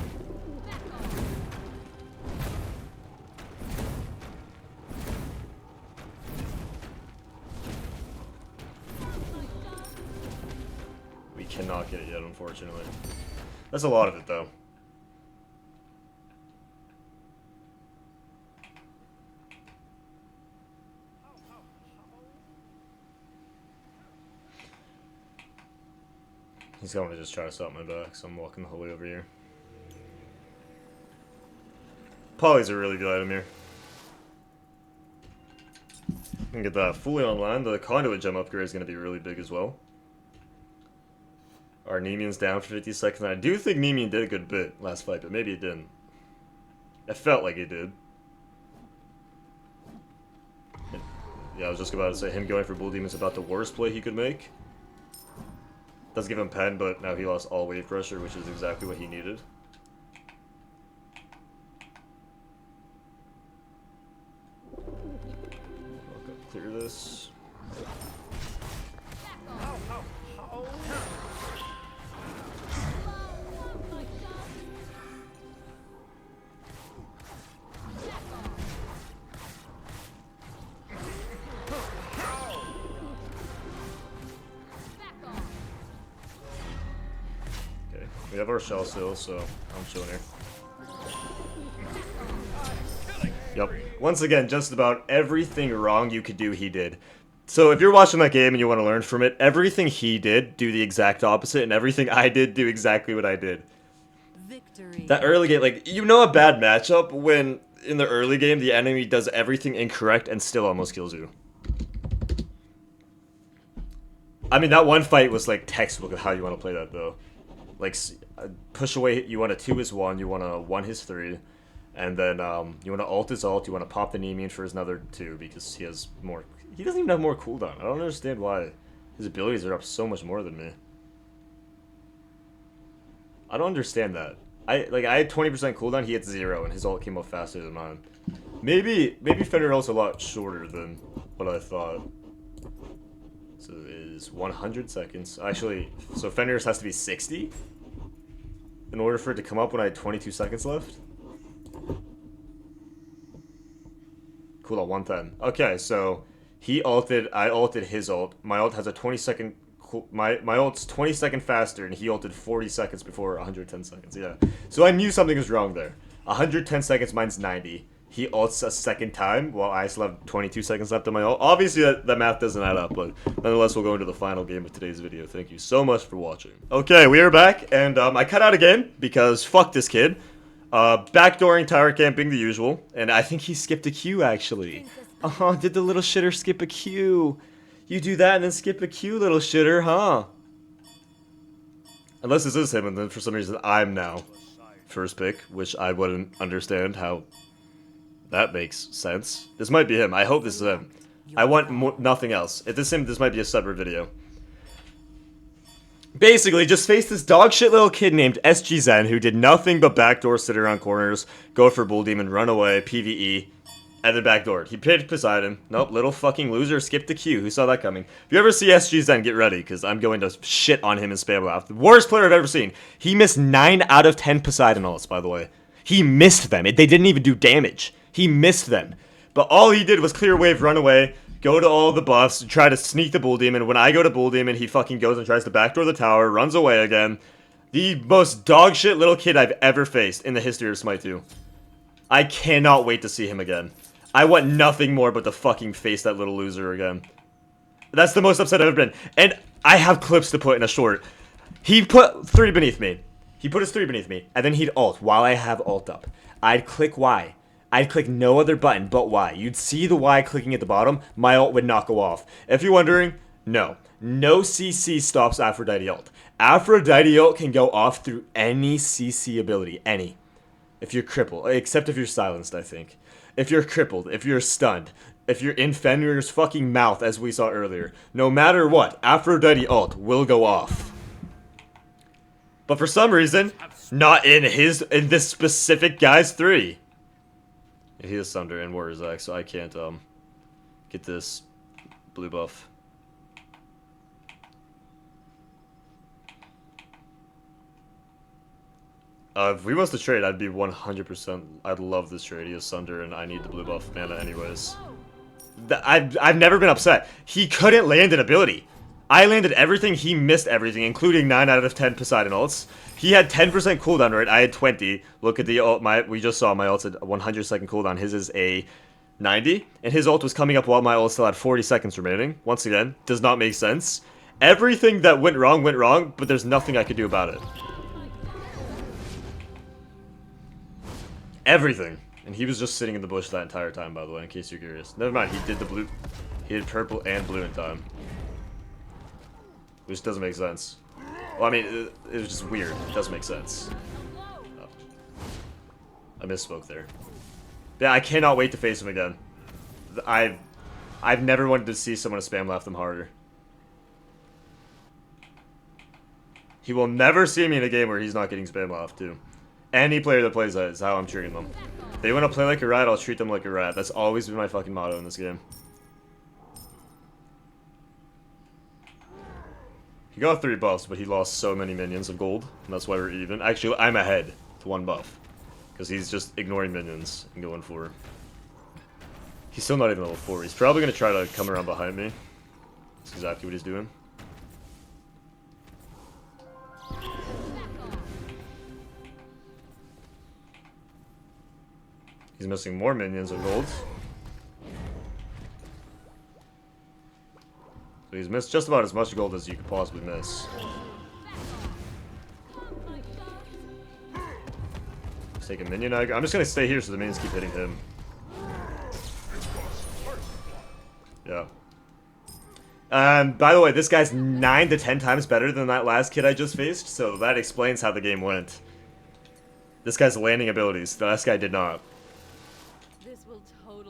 S1: We cannot get it yet, unfortunately. That's a lot of it, though. He's going to just try to stop my back, so I'm walking the whole way over here. Poly's a really good item here. I can get that fully online. The conduit gem upgrade is going to be really big as well. Our Nemean's down for 50 seconds. And I do think Nemean did a good bit last fight, but maybe it didn't. It felt like it did. Yeah, I was just about to say him going for Bull Demon is about the worst play he could make. Does give him pen, but now he lost all wave pressure, which is exactly what he needed. I'll clear this. We have our shell still, so I'm chilling here. Yep. Once again, just about everything wrong you could do, he did. So if you're watching that game and you want to learn from it, everything he did, do the exact opposite, and everything I did, do exactly what I did.
S3: Victory.
S1: That early game, like, you know a bad matchup when, in the early game, the enemy does everything incorrect and still almost kills you. I mean, that one fight was, like, textbook of how you want to play that, though. Like, push away, you want to 2 his 1, you want to 1 his 3, and then you want to ult his ult, you want to pop the Nemean for his another 2, because he has more, he doesn't even have more cooldown. I don't understand why his abilities are up so much more than me. I don't understand that. I had 20% cooldown, he had 0, and his ult came up faster than mine. Maybe Fenrir ult's a lot shorter than what I thought. So it is 100 seconds. Actually, so Fenrir's has to be 60 in order for it to come up when I had 22 seconds left. Cool, at 110. Okay, so he ulted, I ulted his ult. My ult has a 20-second... My ult's 20 seconds faster, and he ulted 40 seconds before 110 seconds. Yeah. So I knew something was wrong there. 110 seconds, mine's 90. He ults a second time, while I still have 22 seconds left on my ult. Obviously, that math doesn't add up, but nonetheless, we'll go into the final game of today's video. Thank you so much for watching. Okay, we are back, and I cut out a game, because fuck this kid. Backdooring tower camping, the usual, and I think he skipped a Q, actually. Did the little shitter skip a Q? You do that and then skip a Q, little shitter, huh? Unless this is him, and then for some reason, I'm now first pick, which I wouldn't understand how... That makes sense. This might be him. I hope this is him. I want nothing else. If this is him, this might be a separate video. Basically, just face this dog shit little kid named SG Zen who did nothing but backdoor, sit around corners, go for Bull Demon, run away, PvE, and then backdoored. He picked Poseidon. Nope, little fucking loser, skipped the queue. Who saw that coming? If you ever see SG Zen, get ready, because I'm going to shit on him and spam laugh. The worst player I've ever seen. He missed 9 out of 10 Poseidon ults, by the way. He missed them. They didn't even do damage. He missed them. But all he did was clear wave, run away, go to all the buffs, try to sneak the Bull Demon. When I go to Bull Demon, he fucking goes and tries to backdoor the tower, runs away again. The most dog shit little kid I've ever faced in the history of Smite 2. I cannot wait to see him again. I want nothing more but to fucking face that little loser again. That's the most upset I've ever been. And I have clips to put in a short. He put 3 beneath me. He put his 3 beneath me, and then he'd ult while I have ult up. I'd click Y. I'd click no other button but Y. You'd see the Y clicking at the bottom, my ult would not go off. If you're wondering, no. No CC stops Aphrodite ult. Aphrodite ult can go off through any CC ability, any. If you're crippled, except if you're silenced, I think. If you're crippled, if you're stunned, if you're in Fenrir's fucking mouth, as we saw earlier, no matter what, Aphrodite ult will go off. But for some reason, Not in this specific guy's 3. He has Thunder and Warrior's Axe, so I can't get this blue buff. If we was to trade, I'd be 100%. I'd love this trade. He has Thunder, and I need the blue buff mana anyways. I've never been upset. He couldn't land an ability. I landed everything. He missed everything, including 9 out of 10 Poseidon ults. He had 10% cooldown rate. I had 20. Look at the ult. We just saw my ult's at 100-second cooldown. His is a 90, and his ult was coming up while my ult still had 40 seconds remaining. Once again, does not make sense. Everything that went wrong, but there's nothing I could do about it. Everything. And he was just sitting in the bush that entire time, by the way, in case you're curious. Never mind, he did the blue. He did purple and blue in time. Which doesn't make sense. Well, I mean, it was just weird. It doesn't make sense. Oh. I misspoke there. Yeah, I cannot wait to face him again. I've never wanted to see someone spam laugh them harder. He will never see me in a game where he's not getting spam laughed too. Any player that plays that is how I'm treating them. If they want to play like a rat, I'll treat them like a rat. That's always been my fucking motto in this game. He got 3 buffs, but he lost so many minions of gold, and that's why we're even. Actually, I'm ahead to 1 buff. Because he's just ignoring minions and going for... He's still not even level 4. He's probably going to try to come around behind me. That's exactly what he's doing. He's missing more minions of gold. So he's missed just about as much gold as you could possibly miss. Let's take a minion. I'm just going to stay here so the minions keep hitting him. Yeah. By the way, this guy's 9 to 10 times better than that last kid I just faced, so that explains how the game went. This guy's landing abilities. The last guy did not.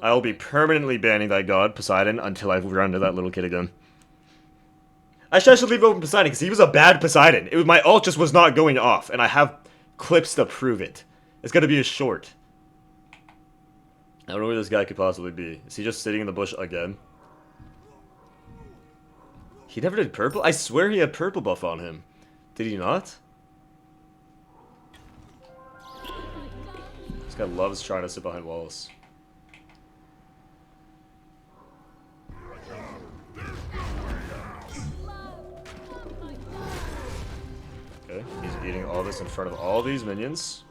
S1: I will be permanently banning that god, Poseidon, until I run into that little kid again. Actually, I should leave open Poseidon, because he was a bad Poseidon. My ult just was not going off, and I have clips to prove it. It's going to be a short. I don't know where this guy could possibly be. Is he just sitting in the bush again? He never did purple? I swear he had purple buff on him. Did he not? This guy loves trying to sit behind walls. Okay, he's eating all this in front of all these minions.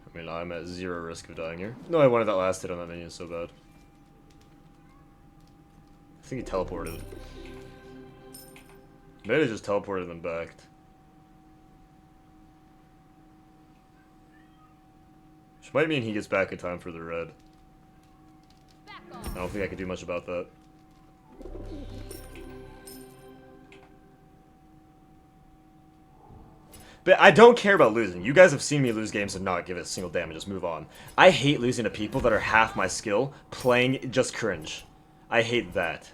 S1: I mean, I'm at 0 risk of dying here. No, I wanted that last hit on that minion so bad. I think he teleported. Maybe he just teleported and backed. Which might mean he gets back in time for the red. I don't think I can do much about that. But I don't care about losing. You guys have seen me lose games and not give it a single damage, just move on. I hate losing to people that are half my skill, playing just cringe. I hate that.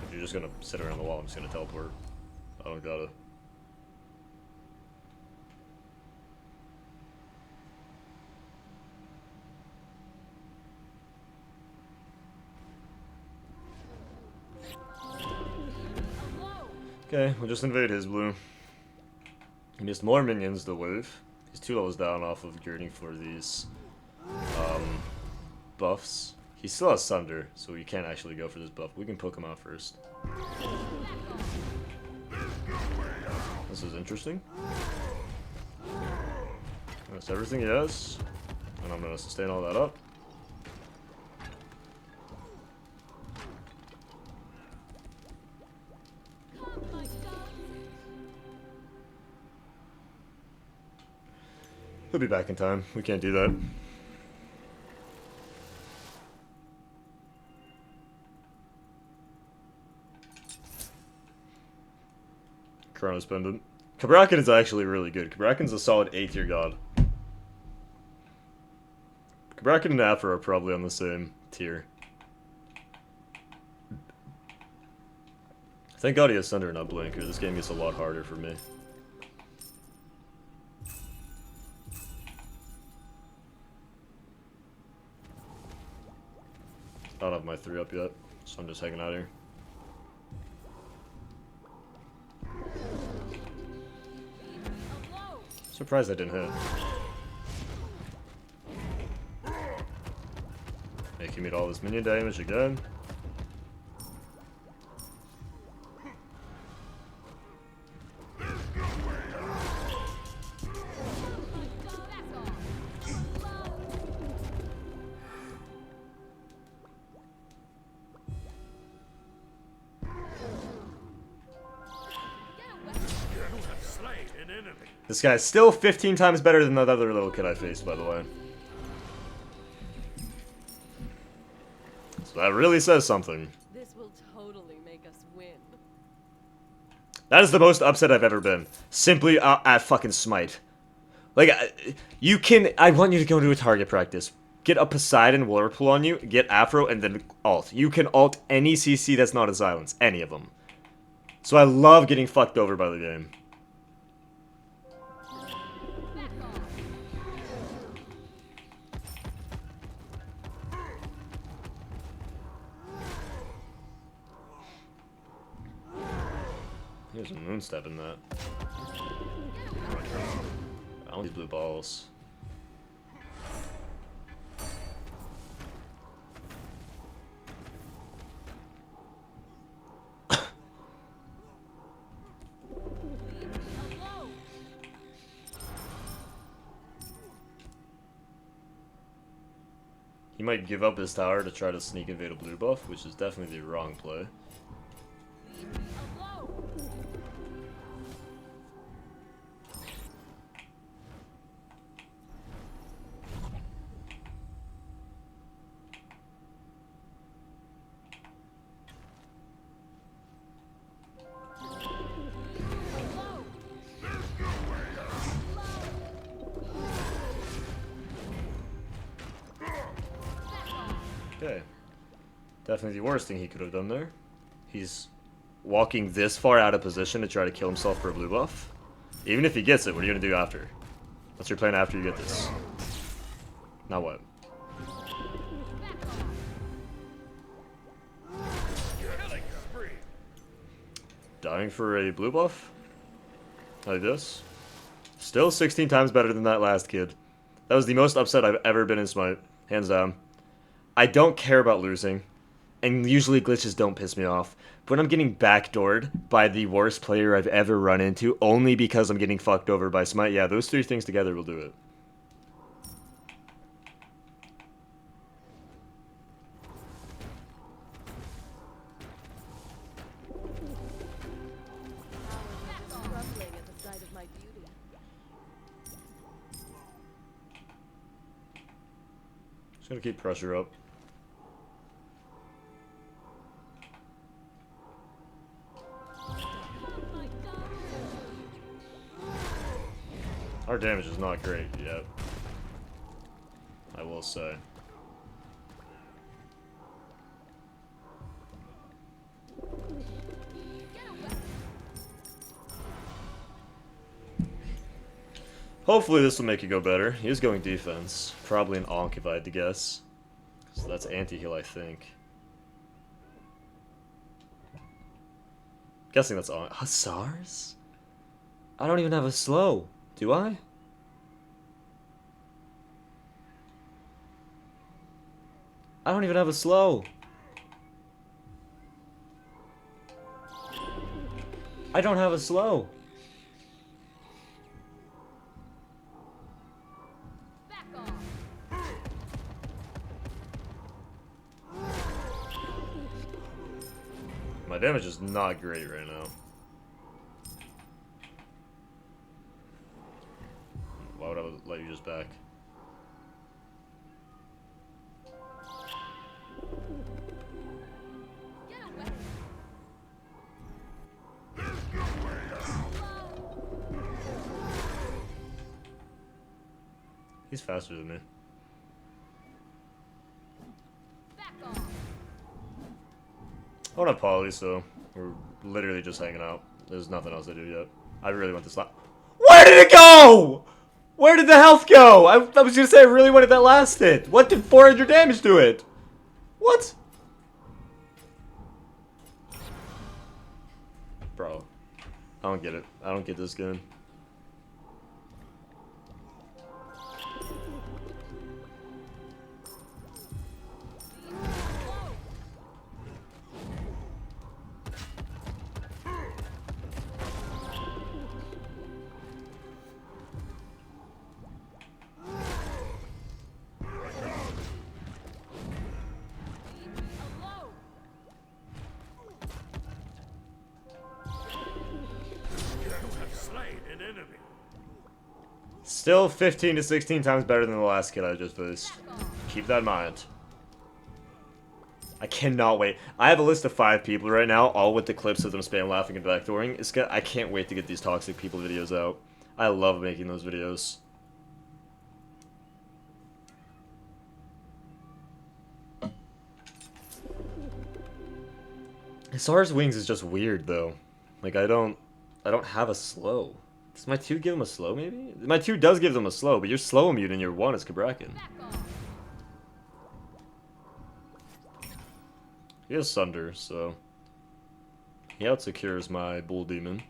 S1: If you're just gonna sit around the wall, I'm just gonna teleport. I don't gotta. Okay, we'll just invade his blue. He missed more minions to wave. He's 2 levels down off of girding for these buffs. He still has Thunder, so we can't actually go for this buff. We can poke him out first. This is interesting. That's everything he has. And I'm going to sustain all that up. He'll be back in time. We can't do that. Chronos Pendant. Kabrakan is actually really good. Kabrakan's a solid A-tier god. Kabrakan and Aphro are probably on the same tier. Thank God he has Thunder and not Blinker. This game gets a lot harder for me. I don't have my 3 up yet, so I'm just hanging out here. Surprised I didn't hit. Making me all this minion damage again. This guy's still 15 times better than that other little kid I faced, by the way. So that really says something.
S5: This will totally make us win.
S1: That is the most upset I've ever been. Simply at fucking Smite. Like, you can... I want you to go to a target practice. Get a Poseidon Whirlpool on you, get Afro, and then ult. You can ult any CC that's not a silence. Any of them. So I love getting fucked over by the game. There's a moonstep in that. I don't need blue balls. He might give up his tower to try to sneak invade a blue buff, which is definitely the wrong play. Okay. Definitely the worst thing he could have done there. He's walking this far out of position to try to kill himself for a blue buff. Even if he gets it, what are you going to do after? What's your plan after you get this? Now what? Dying for a blue buff? Like this? Still 16 times better than that last kid. That was the most upset I've ever been in Smite. Hands down. I don't care about losing, and usually glitches don't piss me off, but when I'm getting backdoored by the worst player I've ever run into only because I'm getting fucked over by Smite, yeah, those 3 things together will do it.
S5: Crumbling at the sight of my beauty.
S1: Just gonna keep pressure up. Our damage is not great yet, I will say. Hopefully this will make it go better. He is going defense. Probably an Ankh if I had to guess. So that's anti-heal, I think. Guessing that's Ankh. Hussars? I don't even have a slow. Do I? I don't even have a slow. I don't have a slow.
S5: Back off.
S1: My damage is not great right now. Why would I let you just back?
S5: Get away.
S1: He's faster than me.
S5: Back off.
S1: I don't have polys, so we're literally just hanging out. There's nothing else to do yet. I really want this last. Where did it go? Where did the health go? I was gonna say I really wanted that last hit. What did 400 damage do it? What? Bro, I don't get it. I don't get this gun.
S2: Slain an enemy.
S1: Still 15 to 16 times better than the last kid I just faced. Keep that in mind. I cannot wait. I have a list of 5 people right now, all with the clips of them spam laughing and backdooring. I can't wait to get these toxic people videos out. I love making those videos. Sar's wings is just weird though. Like I don't have a slow. Does my 2 give him a slow maybe? My 2 does give them a slow, but your slow immune and your 1 is Kabrakan. He has Sunder, so he outsecures my Bull Demon.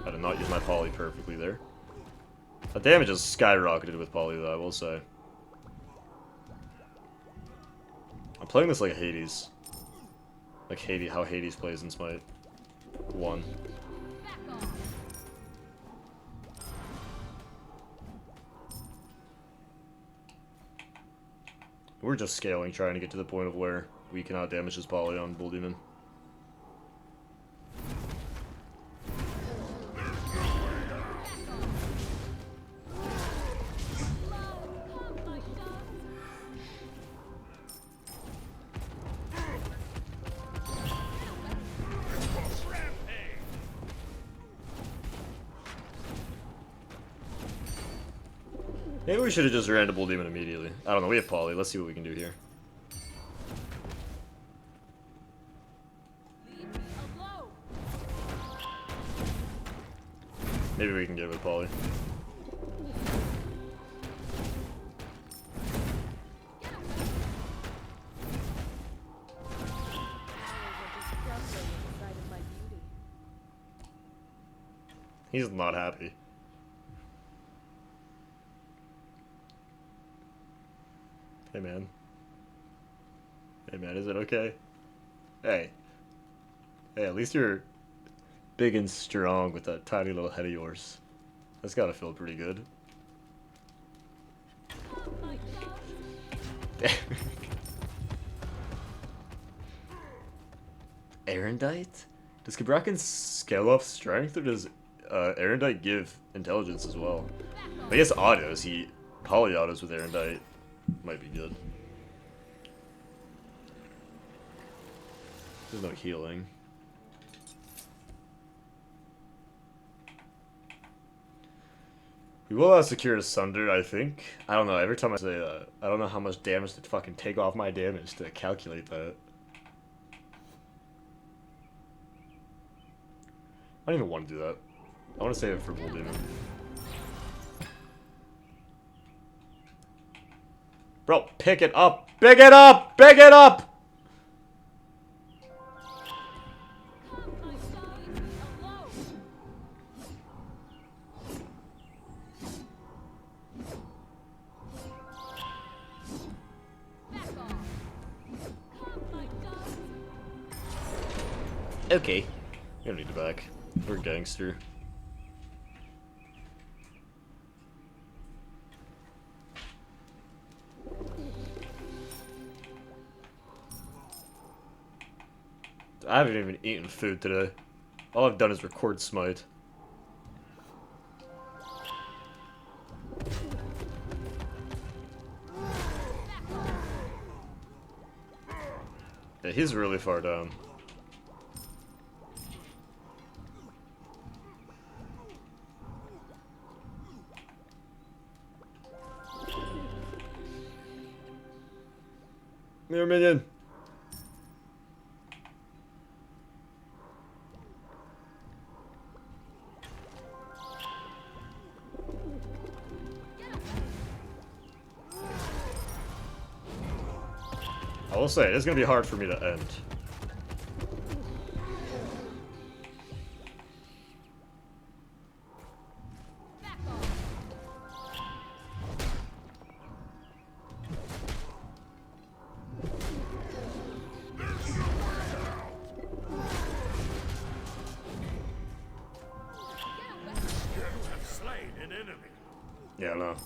S1: I did not use my Poly perfectly there. The damage is skyrocketed with Poly though, I will say. I'm playing this like Hades. Like Hades, how Hades plays in Smite 1. We're just scaling, trying to get to the point of where we can outdamage his Poly on Bull Demon. Maybe we should have just ran to Bull Demon immediately. I don't know, we have Poly. Let's see what we can do here. Maybe we can get with Poly. He's not happy. Hey man. Hey man, is it okay? Hey. Hey, at least you're big and strong with that tiny little head of yours. That's gotta feel pretty good. Aphrodite? Does Kabrakan scale off strength, or does Aphrodite give intelligence as well? I guess autos, he poly autos with Aphrodite might be good. There's no healing. We will have secured Sunder, I think. I don't know, every time I say that, I don't know how much damage to fucking take off my damage to calculate that. I don't even want to do that. I want to save it for Bull Demon. Bro, pick it up! Pick it up! Pick it up! Okay. We don't need to back. We're gangster. I haven't even eaten food today. All I've done is record Smite. Yeah, he's really far down. Mirror minion. I will say, it's going to be hard for me to end.
S2: Slain an enemy.
S1: Yeah, no.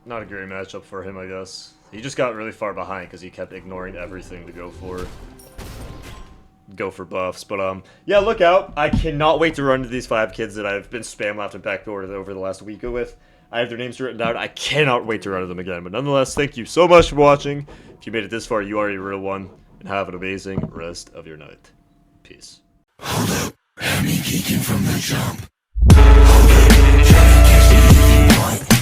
S1: Not a great matchup for him, I guess. He just got really far behind because he kept ignoring everything to go for buffs. But yeah, look out. I cannot wait to run into these 5 kids that I've been spam left and backdoored over the last week with. I have their names written down. I cannot wait to run into them again. But nonetheless, thank you so much for watching. If you made it this far, you are a real one. And have an amazing rest of your night. Peace.
S7: Hold up, had me geeking from the jump. Hold up, try to catch me if you want.